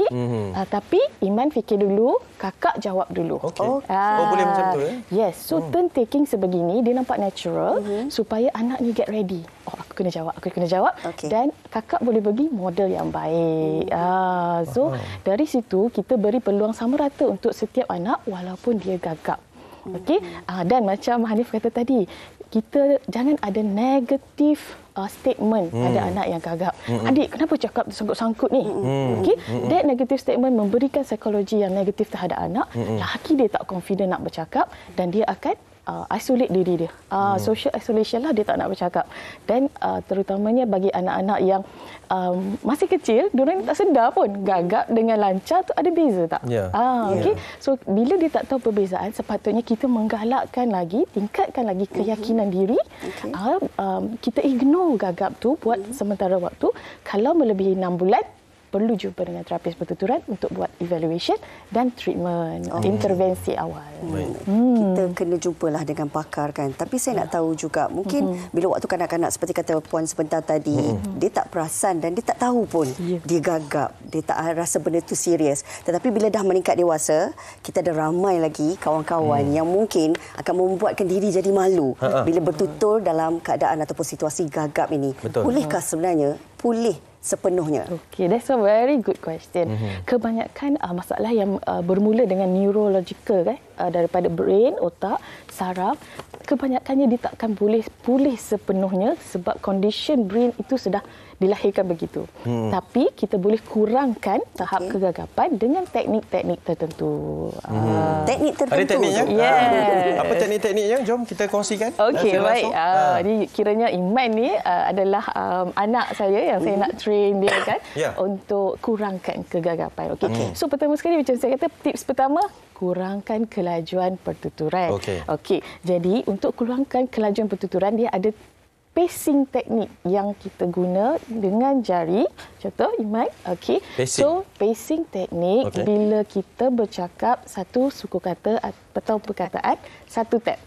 tapi Iman fikir dulu, kakak jawab dulu. Boleh macam tu, Yes. So turn taking sebegini dia nampak natural, supaya anak ni get ready. Aku kena jawab. Dan kakak boleh bagi model yang baik. So dari situ kita beri peluang sama rata untuk setiap anak walaupun dia gagap. Okey. Dan macam Hanif kata tadi, kita jangan ada negatif statement pada anak yang gagap. Adik, kenapa cakap tersangkut-sangkut ni? Okey. That negative statement memberikan psikologi yang negatif terhadap anak. Laki dia tak confident nak bercakap dan dia akan isolate diri dia. Social isolation lah, dia tak nak bercakap. Dan terutamanya bagi anak-anak yang masih kecil, diorang tak sedar pun gagap dengan lancar tu ada beza tak? Okay. So bila dia tak tahu perbezaan, sepatutnya kita menggalakkan lagi, tingkatkan lagi keyakinan diri. Kita ignore gagap tu buat sementara waktu. Kalau melebihi 6 bulan, perlu jumpa dengan terapis pertuturan untuk buat evaluation dan treatment, intervensi awal. Kita kena jumpalah dengan pakar, kan. Tapi saya nak tahu juga, mungkin bila waktu kanak-kanak seperti kata puan sebentar tadi, dia tak perasan dan dia tak tahu pun dia gagap, dia tak rasa benda tu serius. Tetapi bila dah meningkat dewasa, kita ada ramai lagi kawan-kawan yang mungkin akan membuatkan diri jadi malu bila bertutur dalam keadaan ataupun situasi gagap ini. Bolehkah sebenarnya pulih sepenuhnya? Okay, that's a very good question. Kebanyakan masalah yang bermula dengan neurological, kan, daripada brain, otak, saraf, kebanyakannya dia takkan boleh pulih sepenuhnya sebab condition brain itu sudah dilahirkan begitu. Tapi kita boleh kurangkan tahap kegagapan dengan teknik-teknik tertentu. Teknik tertentu? Ada tekniknya? Yeah. Apa teknik-tekniknya? Jom kita kongsikan. Okey, baik. Jadi kiranya Iman ni adalah anak saya yang saya nak train dia, kan, untuk kurangkan kegagapan. Okey. So pertama sekali macam saya kata, tips pertama, kurangkan kelajuan pertuturan. Okey. Jadi untuk kurangkan kelajuan pertuturan, dia ada pacing teknik yang kita guna dengan jari. Contoh, Iman. Okey. So, pacing teknik bila kita bercakap satu suku kata atau perkataan, satu tap.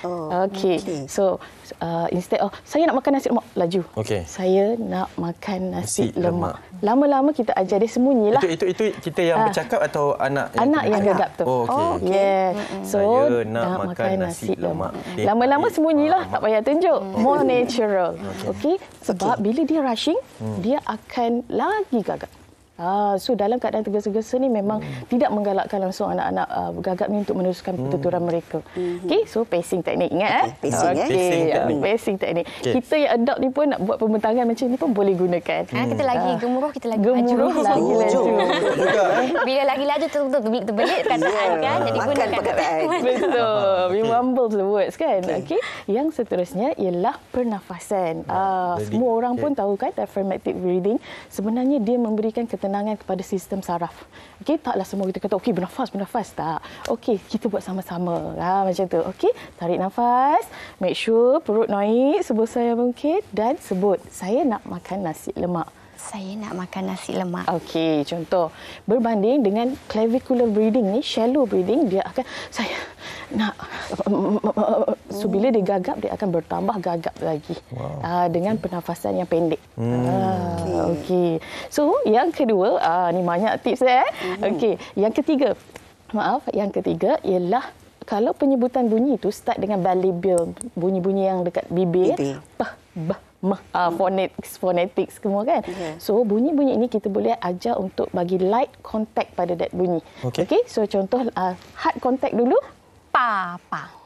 Okey. So, instead saya nak makan nasi lemak, laju. Saya nak makan nasi lemak. Lama-lama kita ajar dia sembunyilah. Itu kita yang bercakap atau anak yang gagap tu. Yeah. So, saya nak makan nasi lemak. Lama-lama sembunyilah, tak payah tunjuk. More natural. Okey. Sebab bila dia rushing, dia akan lagi gagap. So dalam keadaan tergesa-gesa ni memang tidak menggalakkan langsung anak-anak gagap ni untuk meneruskan pertuturan mereka. Okey, so pacing teknik, ingat pacing teknik. Kita yang adopt ni pun nak buat pembentangan macam ni pun boleh gunakan. Kita lagi gemuruh, kita lagi lagi laju. Bila lagi laju terbelit perkataan kan, jadi gunakan perkataan. Betul. We mumble the words kan. Okey, yang seterusnya ialah pernafasan. Semua orang pun tahu kan diaphragmatic breathing sebenarnya dia memberikan ketenangan kepada sistem saraf. Okey, taklah semua kita kata okey bernafas tak. Okey, kita buat sama-sama. Macam tu. Okey, tarik nafas, make sure perut naik sebesar yang mungkin dan sebut saya nak makan nasi lemak. Saya nak makan nasi lemak. Okey, contoh berbanding dengan clavicular breathing ni, shallow breathing, dia akan saya nak so bila dia gagap dia akan bertambah gagap lagi. Dengan pernafasan yang pendek. Okey. So yang kedua, ni banyak tips Okey, yang ketiga ialah kalau penyebutan bunyi itu start dengan bilabial, bunyi-bunyi yang dekat bibir, phonetics semua kan. So bunyi-bunyi ini kita boleh ajar untuk bagi light contact pada that bunyi. Okey, so contoh hard contact dulu, papa.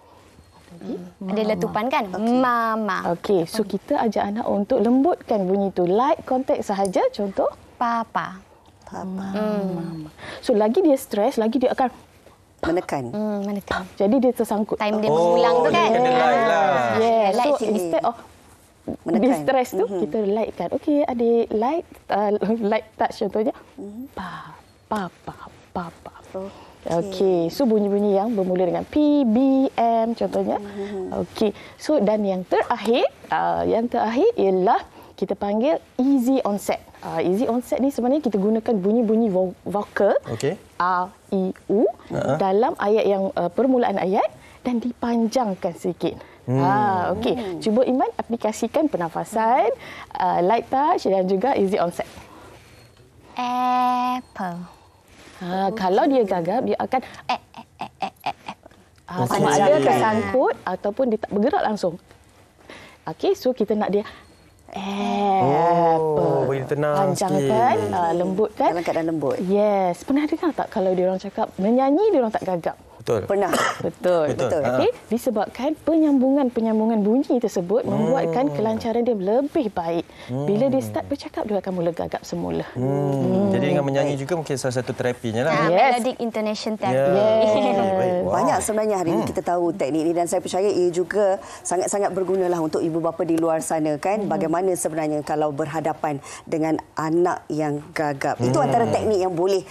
Ada letupan kan? Mama. Okey, so kita ajar anak untuk lembutkan bunyi itu, light contact sahaja, contoh papa. Mama. So lagi dia stres, lagi dia akan menekan. Jadi dia tersangkut. Time dia mengulang tu kan. Kena light lah. Yeah. So instead of distress tu, kita lightkan. Okey, adik, light touch contohnya. Papa. Okey, so bunyi-bunyi yang bermula dengan P, B, M contohnya. Okey, so dan yang terakhir ialah kita panggil easy onset. Easy onset ni sebenarnya kita gunakan bunyi-bunyi vokal. A, I, U dalam ayat yang permulaan ayat dan dipanjangkan sikit. Okey, cuba Iman aplikasikan pernafasan, light touch dan juga easy onset. Apple. Kalau dia gagap, dia akan sama ada tersangkut ataupun dia tak bergerak langsung. Okey, so kita nak dia bagi tenang panjangkan, lembutkan. Dalam keadaan lembut. Yes. Pernah dengar tak kalau dia orang cakap menyanyi, dia orang tak gagap? Betul. Pernah. Betul. Okey, disebabkan penyambungan bunyi tersebut membuatkan kelancaran dia lebih baik. Bila dia start bercakap, dia akan mula gagap semula. Jadi dengan menyanyi juga mungkin salah satu terapinya lah. Melodic intonation therapy. Banyak sebenarnya hari ini kita tahu teknik ini dan saya percaya ia juga sangat-sangat bergunalah untuk ibu bapa di luar sana kan. Bagaimana sebenarnya kalau berhadapan dengan anak yang gagap. Itu antara teknik yang boleh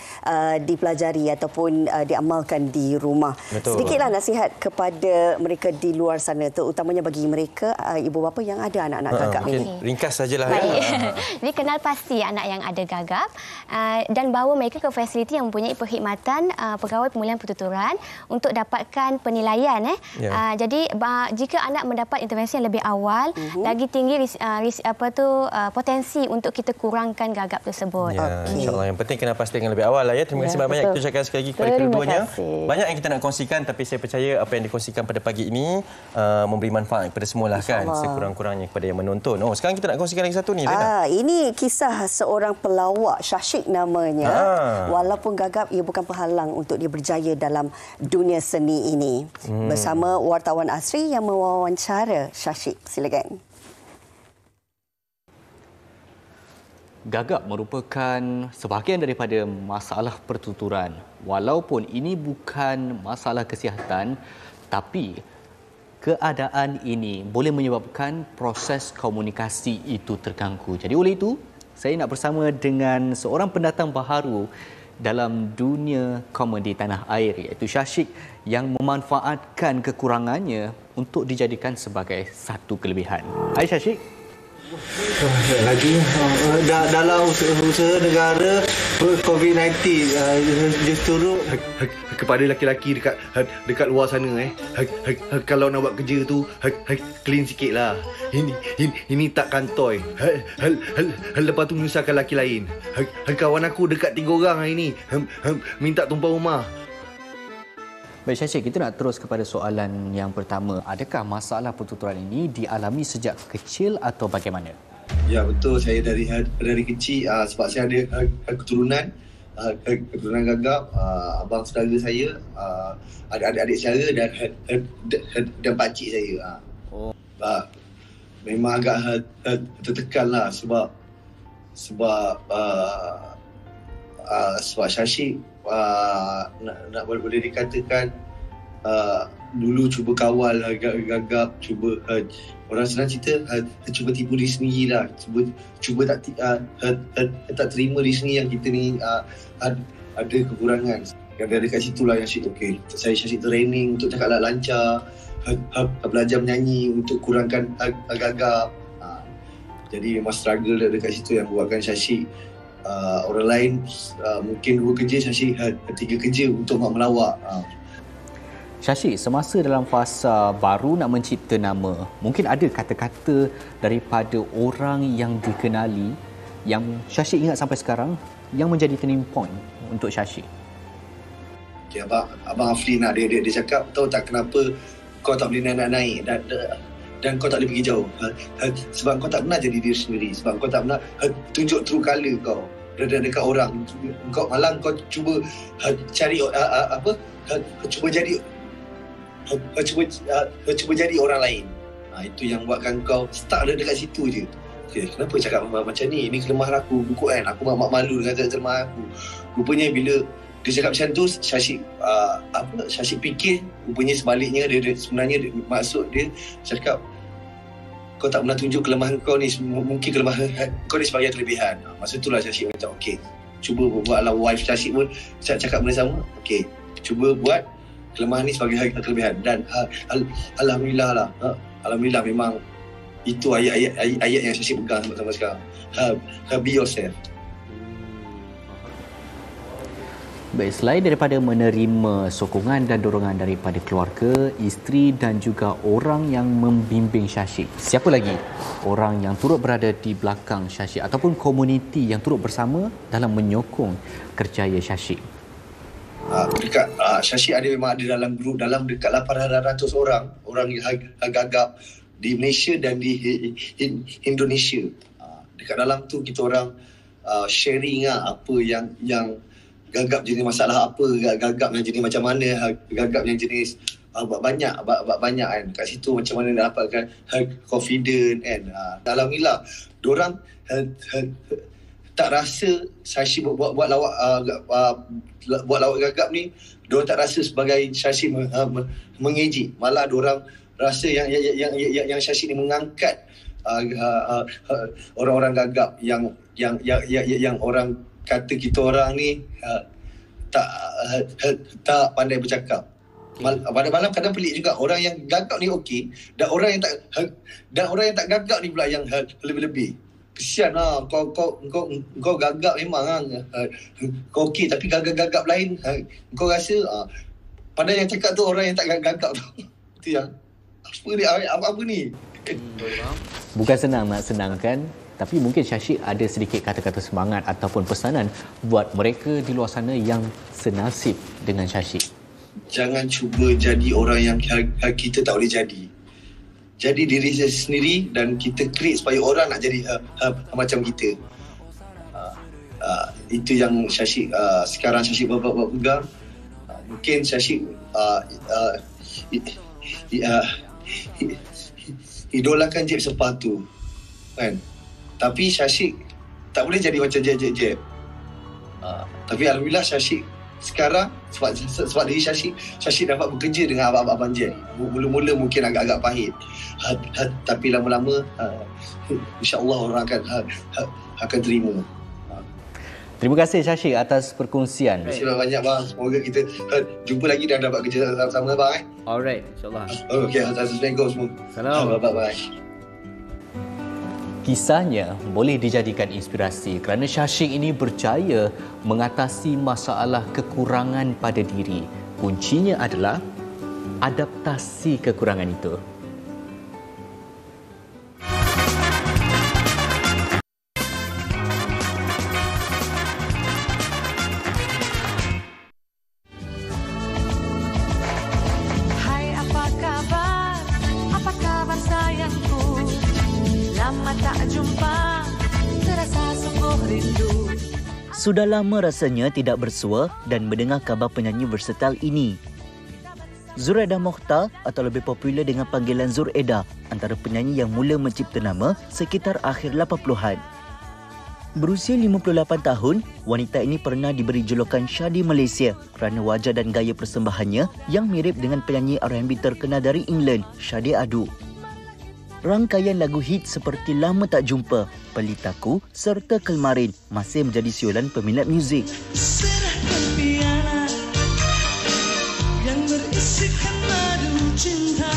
dipelajari ataupun diamalkan di rumah. Sedikitlah nasihat kepada mereka di luar sana, terutamanya bagi mereka ibu bapa yang ada anak-anak gagap ini. Ringkas sajalah. Jadi kenal pasti anak yang ada gagap dan bawa mereka ke fasiliti yang mempunyai perkhidmatan pegawai pemulihan pertuturan untuk dapatkan penilaian. Jadi jika anak mendapat intervensi yang lebih awal, lagi tinggi potensi untuk kita kurangkan gagap tersebut. InsyaAllah. Yang penting kenal pasti yang lebih awal lah ya. Terima kasih banyak-banyak kita ucapkan sekali lagi kepada kedua-duanya. Banyak yang kita nak kongsikan, tapi saya percaya apa yang dikongsikan pada pagi ini memberi manfaat kepada semualah kan, sekurang-kurangnya kepada yang menonton. Sekarang kita nak kongsikan lagi satu ni, Lena. Ini kisah seorang pelawak, Syashik namanya. Walaupun gagap, ia bukan penghalang untuk dia berjaya dalam dunia seni ini. Bersama wartawan Asri yang mewawancara Syashik. Silakan. Gagap merupakan sebahagian daripada masalah pertuturan. Walaupun ini bukan masalah kesihatan, tapi keadaan ini boleh menyebabkan proses komunikasi itu terganggu. Jadi oleh itu, saya nak bersama dengan seorang pendatang baharu dalam dunia komedi tanah air, iaitu Syashik yang memanfaatkan kekurangannya untuk dijadikan sebagai satu kelebihan. Hai Syashik. Lagi dalam usaha negara COVID-19 justru kepada lelaki-lelaki dekat luar sana kalau nak buat kerja tu clean sikitlah. Ini tak kantoi. Lepas tu menyusahkan lelaki lain. Kawan aku dekat 3 orang hari ni minta tumpang rumah. Baik Syashik, kita nak terus kepada soalan yang pertama. Adakah masalah pertuturan ini dialami sejak kecil atau bagaimana? Ya betul, saya dari kecil sebab saya ada keturunan gagap, abang saudara saya, adik-adik saya dan pakcik saya. Memang agak tertekan lah sebab Syashik nak boleh dikatakan dulu cuba kawal gagap, cuba orang senang cerita cuba tipu diri sendiri lah, cuba tak terima diri sendiri yang kita ni ada kekurangan. Yang dari kat situ lah yang Syashik training untuk cakap lancar, belajar menyanyi untuk kurangkan gagap. Jadi memang struggle dekat situ yang buatkan Syashik. Orang lain mungkin 2 kerja, Syashik 3 kerja untuk melawak. Syashik, semasa dalam fasa baru nak mencipta nama, mungkin ada kata-kata daripada orang yang dikenali yang Syashik ingat sampai sekarang yang menjadi turning point untuk Syashik? Okay, Abang Aflin dia cakap, tahu tak kenapa kau tak boleh naik dan kau tak boleh pergi jauh? Sebab kau tak pernah jadi diri sendiri, sebab kau tak pernah tunjuk true colour kau dekat orang. Kau malang kau cuba cari cuba jadi orang lain. Itu yang buatkan kau stuck dekat situ je. Okay, kenapa cakap macam ni? Ini kelemahan aku, buku kan? Aku malu dengan kelemahan aku. Rupanya bila dia cakap macam tu, Syashik fikir rupanya sebaliknya. Dia sebenarnya maksud dia cakap kau tak pernah tunjuk kelemahan kau ni, mungkin kelemahan kau ni sebagai kelebihan. Masa itulah Syashik macam okey, cuba buatlah. Wife Syashik pun cakap benda sama. Okey, cuba buat kelemahan ni sebagai kelebihan. Dan alhamdulillah lah, alhamdulillah memang itu ayat yang Syashik pegang sampai sekarang. Be yourself. Baik, selain daripada menerima sokongan dan dorongan daripada keluarga, isteri dan juga orang yang membimbing Syashik, siapa lagi orang yang turut berada di belakang Syashik ataupun komuniti yang turut bersama dalam menyokong kerjaya Syashik? Dekat Syashik memang ada dalam grup, dalam dekat 800 orang yang gagap di Malaysia dan di Indonesia. Dekat dalam tu kita orang sharing apa yang gagap jenis masalah apa, gagap yang jenis macam mana, gagap yang jenis banyak kan. Kat situ macam mana nak dapatkan confident kan. Alhamdulillah diorang tak rasa Syashik buat lawak gagap ni, diorang tak rasa sebagai Syashik mengejek. Malah diorang rasa yang Syashik ni mengangkat orang-orang gagap yang orang kata kita orang ni tak pandai bercakap. Malam kadang pelik juga, orang yang gagap ni okey, dan orang yang tak gagap ni pula yang lebih-lebih. Kesian lah, kau gagap memang kau okey, tapi gagap lain kau rasa padahal yang cakap tu orang yang tak gagap tu. Itu yang apa ni? Bukan senang nak senangkan, tapi mungkin Syashik ada sedikit kata-kata semangat ataupun pesanan buat mereka di luar sana yang senasib dengan Syashik. Jangan cuba jadi orang yang kita tak boleh jadi. Jadi diri sendiri dan kita create supaya orang nak jadi macam kita. Itu yang Syashik sekarang Syashik pegang. Mungkin Syashik idolakan Jeb sepatu kan. Tapi Syashik tak boleh jadi macam Jeb. Tapi alhamdulillah Syashik sekarang sebab diri Syashik dapat bekerja dengan abang Jeb. Mula-mula mungkin agak-agak pahit. Tapi lama-lama insya-Allah orang akan terima. Terima kasih Syashik atas perkongsian. Terima kasih banyak bang. Semoga kita jumpa lagi dan dapat kerja sama-sama bang. Alright, insyaAllah. Okey, assalamualaikum semua. Salam. Bye-bye. Kisahnya boleh dijadikan inspirasi kerana Syashik ini berjaya mengatasi masalah kekurangan pada diri. Kuncinya adalah adaptasi kekurangan itu. Sudah lama rasanya tidak bersua dan mendengar khabar penyanyi versatile ini. Zuraida Mokhtar atau lebih popular dengan panggilan Zur Eda, antara penyanyi yang mula mencipta nama sekitar akhir 80-an. Berusia 58 tahun, wanita ini pernah diberi julukan Shadi Malaysia kerana wajah dan gaya persembahannya yang mirip dengan penyanyi R&B terkenal dari England, Shadi Adu. Rangkaian lagu hit seperti Lama Tak Jumpa, Pelitaku serta Kelmarin masih menjadi siulan peminat muzik. Serahkan piala yang berisikan madu cinta,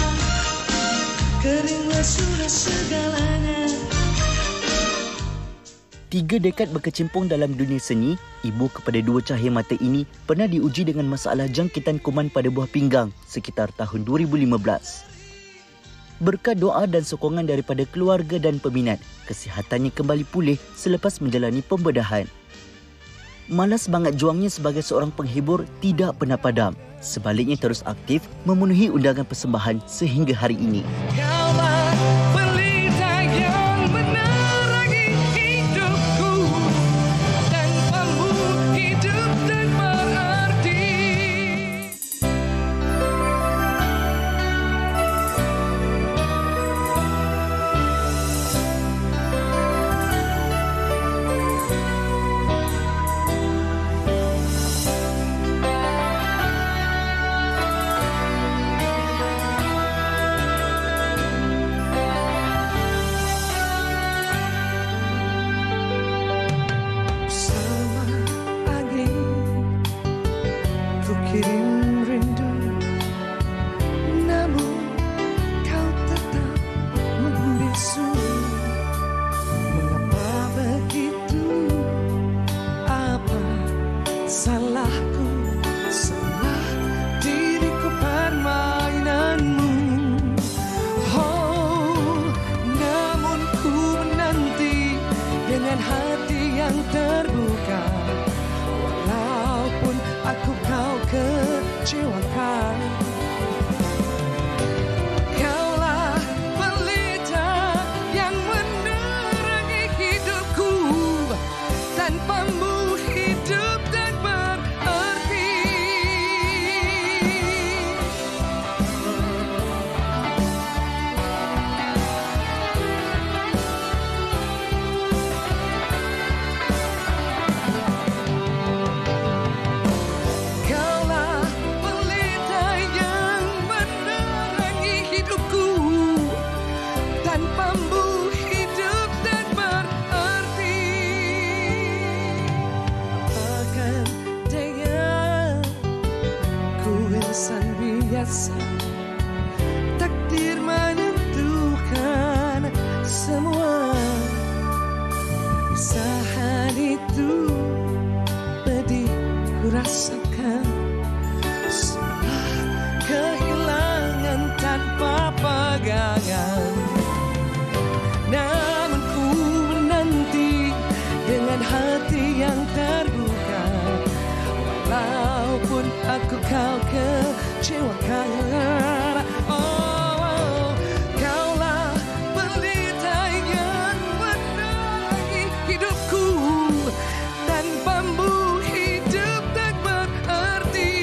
keringlah sudah segalanya. 3 dekad berkecimpung dalam dunia seni, ibu kepada 2 cahaya mata ini pernah diuji dengan masalah jangkitan kuman pada buah pinggang sekitar tahun 2015. Berkat doa dan sokongan daripada keluarga dan peminat, kesihatannya kembali pulih selepas menjalani pembedahan. Malas banget juangnya sebagai seorang penghibur tidak pernah padam. Sebaliknya terus aktif memenuhi undangan persembahan sehingga hari ini. Kaulah pelita yang menerangi hidupku, tanpamu hidup tak berarti. Takdir menentukan semua. Pisahan itu pedih ku rasakan, setelah kehilangan tanpa pegangan. Namun ku menanti dengan hati yang terbuka, walaupun aku kau kecewakan. Oh, kaulah pelita yang menerangi hidupku, tanpamu hidup tak berarti.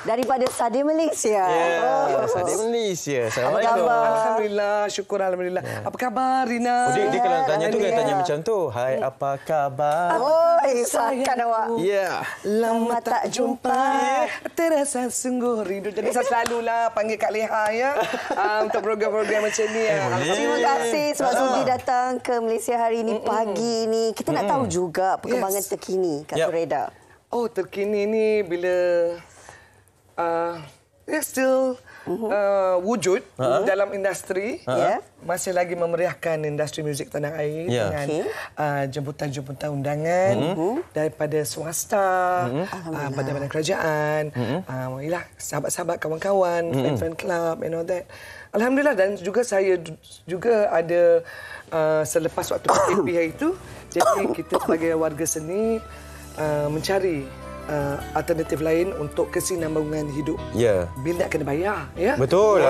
daripada Sadir Malaysia. Sadir Malaysia. Assalamualaikum. Alhamdulillah, syukur alhamdulillah. Apa khabar Rina? Dia kalau tanya tu kan tanya macam tu. Hai, apa khabar? Sakan awak. Ya. Lama tak jumpa, terasa sungguh rindu. Jadi saya selalulah panggil Kak Leha ya untuk program-program macam ni. Terima kasih sebab sudi datang ke Malaysia hari ini pagi ni. Kita nak tahu juga perkembangan terkini Kak Zuraidah. Oh, terkini ni bila still wujud dalam industri, masih lagi memeriahkan industri muzik tanah air dengan jemputan-jemputan undangan daripada swasta, badan-badan kerajaan, sahabat-sahabat, kawan-kawan, fan club and all that. Alhamdulillah, dan juga saya juga ada selepas waktu PKP hari itu, jadi kita sebagai warga seni mencari alternatif lain untuk kesinambungan hidup. Ya. Bil nak kena bayar, ya. Betul.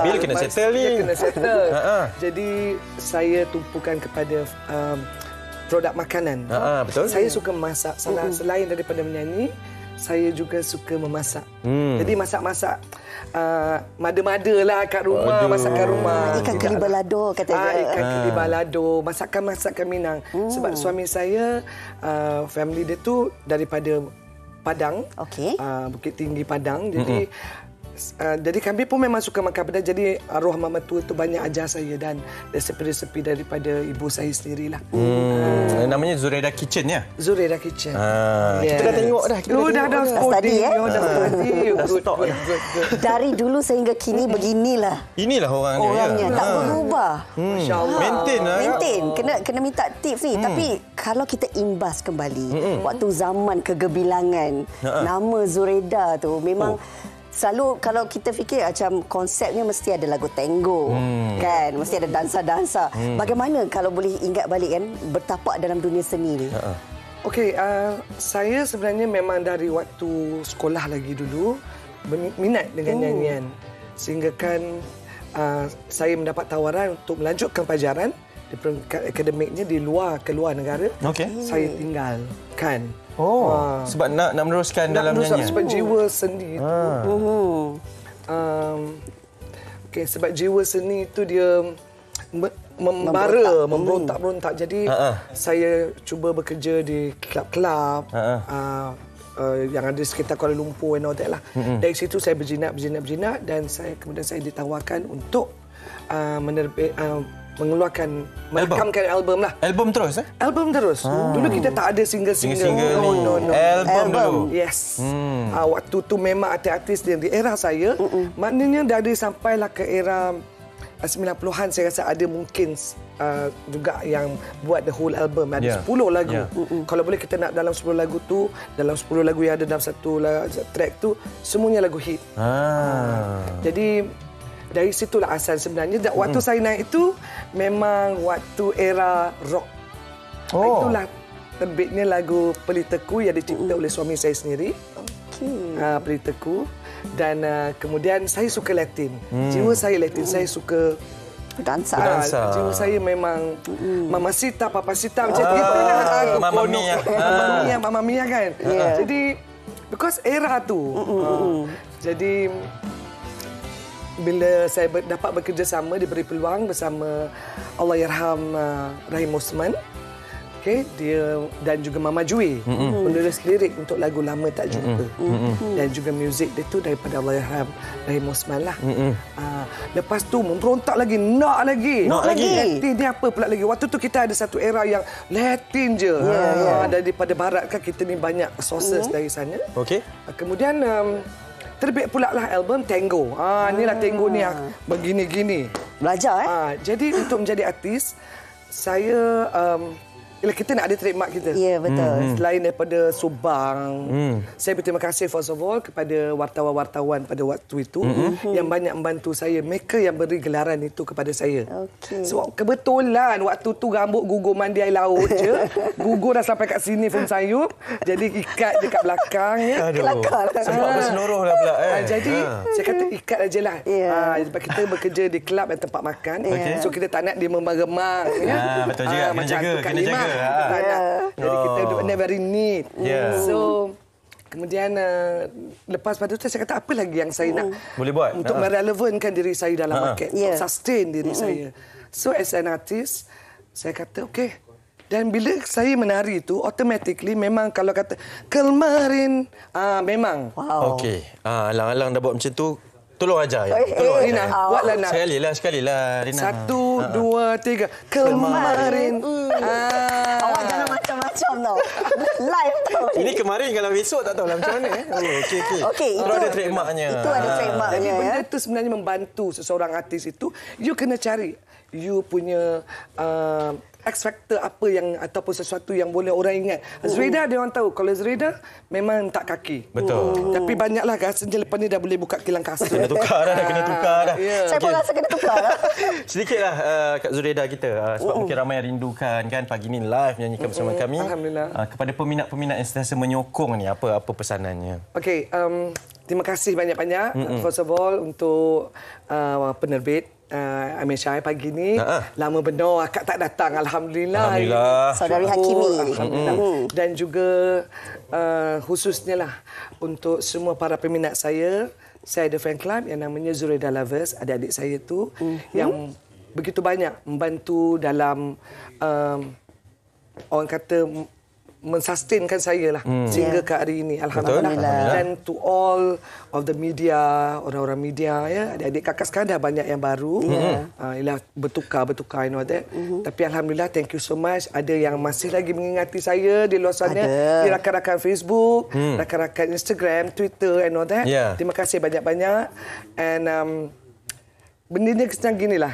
Bil kena settle ni. Kena settle. Jadi saya tumpukan kepada produk makanan. Betul. Saya suka masak. Selain daripada menyanyi, saya juga suka memasak. Jadi masak-masak mada-mada lah kat rumah, masakan rumah. Ikan keli balado katanya. Ikan keli balado, masakan-masakan Minang. Sebab suami saya, family dia tu daripada Padang, Bukit Tinggi Padang. Jadi kami pun memang suka makan pedas. Jadi arwah mama tua tu banyak ajar saya dan resepi-resepi daripada ibu saya sendirilah. Namanya Zuraidah Kitchen ya? Zuraidah Kitchen. Kita dah tengok dah. Dah tadi Good. Dari dulu sehingga kini beginilah. Inilah orangnya. Tak berubah. Masya-Allah. Maintain. Kena minta tips ni. Tapi kalau kita imbas kembali waktu zaman kegebilangan, nama Zuraidah tu memang selalu kalau kita fikir macam konsepnya mesti ada lagu tango, kan? Mesti ada dansa-dansa. Bagaimana kalau boleh ingat balik kan bertapak dalam dunia seni ni? Okey, saya sebenarnya memang dari waktu sekolah lagi dulu minat dengan nyanyian. Sehingga kan saya mendapat tawaran untuk melanjutkan pelajaran di peringkat akademiknya di ke luar negara. Saya tinggalkan. Sebab nak meneruskan dalam nyanyian. Sebab jiwa seni itu. Sebab jiwa seni itu dia memberontak. Jadi saya cuba bekerja di kelab-kelab yang ada di sekitar Kuala Lumpur and all that lah. Dari situ saya berjinak dan kemudian saya ditawarkan untuk mengeluarkan album lah. Album terus? Album terus. Dulu kita tak ada single. No. Album dulu. Yes. Waktu tu memang artis-artis di era saya, maknanya dah ada sampailah ke era 90-an saya rasa ada mungkin juga yang buat the whole album. Ada 10 lagu. Kalau boleh kita nak dalam 10 lagu tu, dalam 10 lagu yang ada dalam satu track tu, semuanya lagu hit. Jadi dari situlah asal sebenarnya. Waktu saya naik itu memang waktu era rock. Itulah terbitnya lagu Pelitaku yang dicipta oleh suami saya sendiri. Pelitaku. Dan kemudian saya suka Latin. Jiwa saya Latin. Saya suka dansa. Jiwa saya memang Mama Sita, Papa Sita macam tu. Mama Mia kan. Jadi because era tu. Jadi bila saya dapat bekerjasama, diberi peluang bersama Allahyarham Rahim Osman, dia dan juga Mama Jui, penulis lirik untuk lagu Lama Tak Jumpa, dan juga muzik dia tu daripada Allahyarham Rahim Osman lah. Lepas tu memberontak lagi, nak lagi. Latin dia apa pula lagi? Waktu tu kita ada satu era yang Latin je. Daripada barat kan kita ni banyak sources dari sana. Kemudian terbit pula lah album Tango. Inilah Tango ni begini-gini. Belajar jadi untuk menjadi artis, saya kita nak ada trademark kita. Ya, betul. Selain daripada Subang, saya berterima kasih first of all kepada wartawan-wartawan pada waktu itu yang banyak membantu saya. Mereka yang beri gelaran itu kepada saya. So, kebetulan waktu tu rambut gugur mandi air laut je. Gugur dah sampai kat sini pun sayup. Jadi ikat dekat belakang. Kelakar. Sebab berseluruh lah pula. Jadi saya kata ikat aje lah. Sebab kita bekerja di kelab dan tempat makan. So kita tak nak dia memang-remang. Betul juga. Kena jaga. Jadi kita do very neat. So Kemudian lepas pada tu saya kata apa lagi yang saya nak boleh buat untuk merelevankan diri saya dalam market, untuk sustain diri saya. So as an artist, saya kata okey. Dan bila saya menari itu, automatically memang kalau kata kemarin, memang. Wow. Okey. Alang-alang dah buat macam tu. Tolong ajar ya. Tolong Rina, buatlah nak. Sekali lah Rina. 1, 2, 3. Kemarin. Awak jangan macam-macam tau. Live tau. Ini kemarin, kalau besok tak tahulah macam mana. Okey. Itu ada trademarknya. Itu ada trademarknya. Jadi benda itu sebenarnya membantu seseorang artis itu. You kena cari you punya X factor apa yang ataupun sesuatu yang boleh orang ingat. Zuraidah dia orang tahu. Kalau Zuraidah memang tak kaki. Betul. Tapi banyaklah rasanya lepas ni dah boleh buka kilang kasut. Kena tukar dah. Saya pun rasa kena tukar. Sedikitlah Kak Zuraidah kita. Sebab mungkin ramai yang rindukan kan pagi ni live menyanyikan bersama kami. Alhamdulillah. Kepada peminat-peminat yang sentiasa menyokong ni, apa pesanannya? Okey, terima kasih banyak-banyak. First of all untuk penerbit Amir Syai pagi ni. Lama benar akak tak datang. Alhamdulillah. Saudari Hakimi. Dan juga khususnya lah untuk semua para peminat saya. Saya ada fan club yang namanya Zuraidah Lovers. Adik-adik saya tu yang begitu banyak membantu dalam orang kata mensustainkan saya lah sehingga ke hari ini. Alhamdulillah. Dan to all of the media, orang-orang media ya, adik-adik kakak sekarang dah banyak yang baru. Ialah bertukar you know that. Tapi alhamdulillah, thank you so much. Ada yang masih lagi mengingati saya di luar sana, di rakan-rakan Facebook, rakan-rakan Instagram, Twitter and all that. Terima kasih banyak-banyak. And benda ni macam ginilah.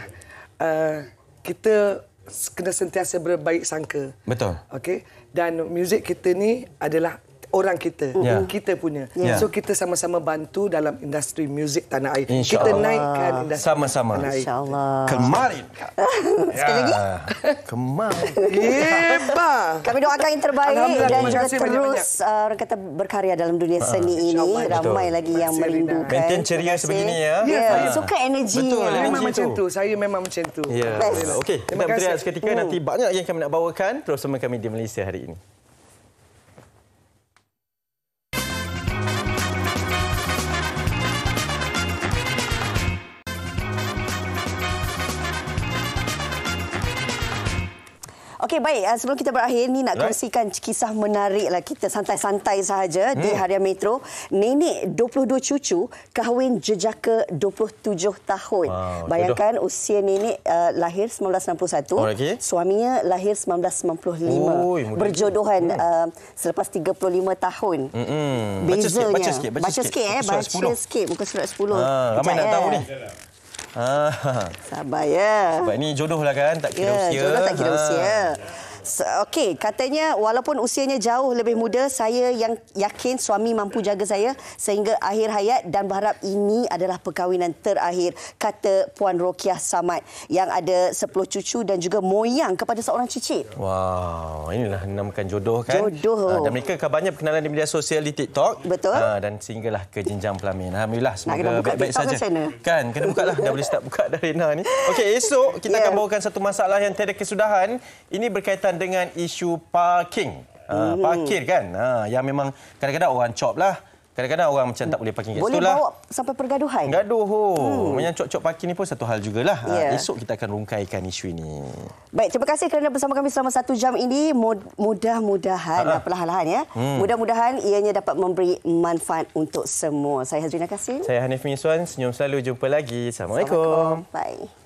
Kita kena sentiasa berbaik sangka. Betul. Okey. Dan muzik kita ni adalah orang kita. Kita punya. So kita sama-sama bantu dalam industri muzik tanah air. Kita naikkan industri sama-sama. tanah air. InsyaAllah. Kemarin. Sekali lagi. Kemarin. Hebat. Kami doakan yang terbaik dan juga terus banyak-banyak. Orang kata berkarya dalam dunia seni ini. Ramai lagi yang merindukan. Maintain ceria sebegini ya. Suka energinya. Betul. Memang macam tu. Saya memang macam tu. Okey, kita berehat seketika. Nanti banyak yang kami nak bawakan. Terus bersama kami di Malaysia hari ini. Okey, baik. Sebelum kita berakhir ni nak kongsikan kisah menarik lah. Kita santai-santai sahaja di Harian Metro. Nenek 22 cucu kahwin jejaka 27 tahun. Bayangkan usia nenek lahir 1961. Suaminya lahir 1995. Berjodohan selepas 35 tahun. Bezanya. Baca sikit. Muka surat 10. Ramai nak tahu ni. Sabar ya. Sebab ni jodoh lah kan, tak kira usia. Jodoh tak kira usia. Okey, katanya walaupun usianya jauh lebih muda, saya yang yakin suami mampu jaga saya sehingga akhir hayat dan berharap ini adalah perkahwinan terakhir, kata Puan Rokiah Samad yang ada 10 cucu dan juga moyang kepada seorang cicit. Wow, inilah dinamakan jodoh kan. Jodoh. Dan mereka banyak berkenalan di media sosial di TikTok. Betul. Dan sehinggalah ke jenjang pelamin. Alhamdulillah, semoga baik-baik saja. Kan, kena buka lah. Dah boleh start buka dah Rina ni. Okey, esok kita akan bawakan satu masalah yang tiada kesudahan. Ini berkaitan dengan isu parking. Parkir kan. Yang memang kadang-kadang orang cop lah. Kadang-kadang orang macam tak boleh parking kat situ lah. Boleh bawa sampai pergaduhan. Gaduh. Yang cop-cop parking ni pun satu hal jugalah. Esok kita akan rungkaikan isu ini. Baik, terima kasih kerana bersama kami selama 1 jam ini. Mudah-mudahan, perlahan-lahan ya. Mudah-mudahan ianya dapat memberi manfaat untuk semua. Saya Hazrina Kasim. Saya Hanif Miswan. Senyum selalu. Jumpa lagi. Assalamualaikum. Bye.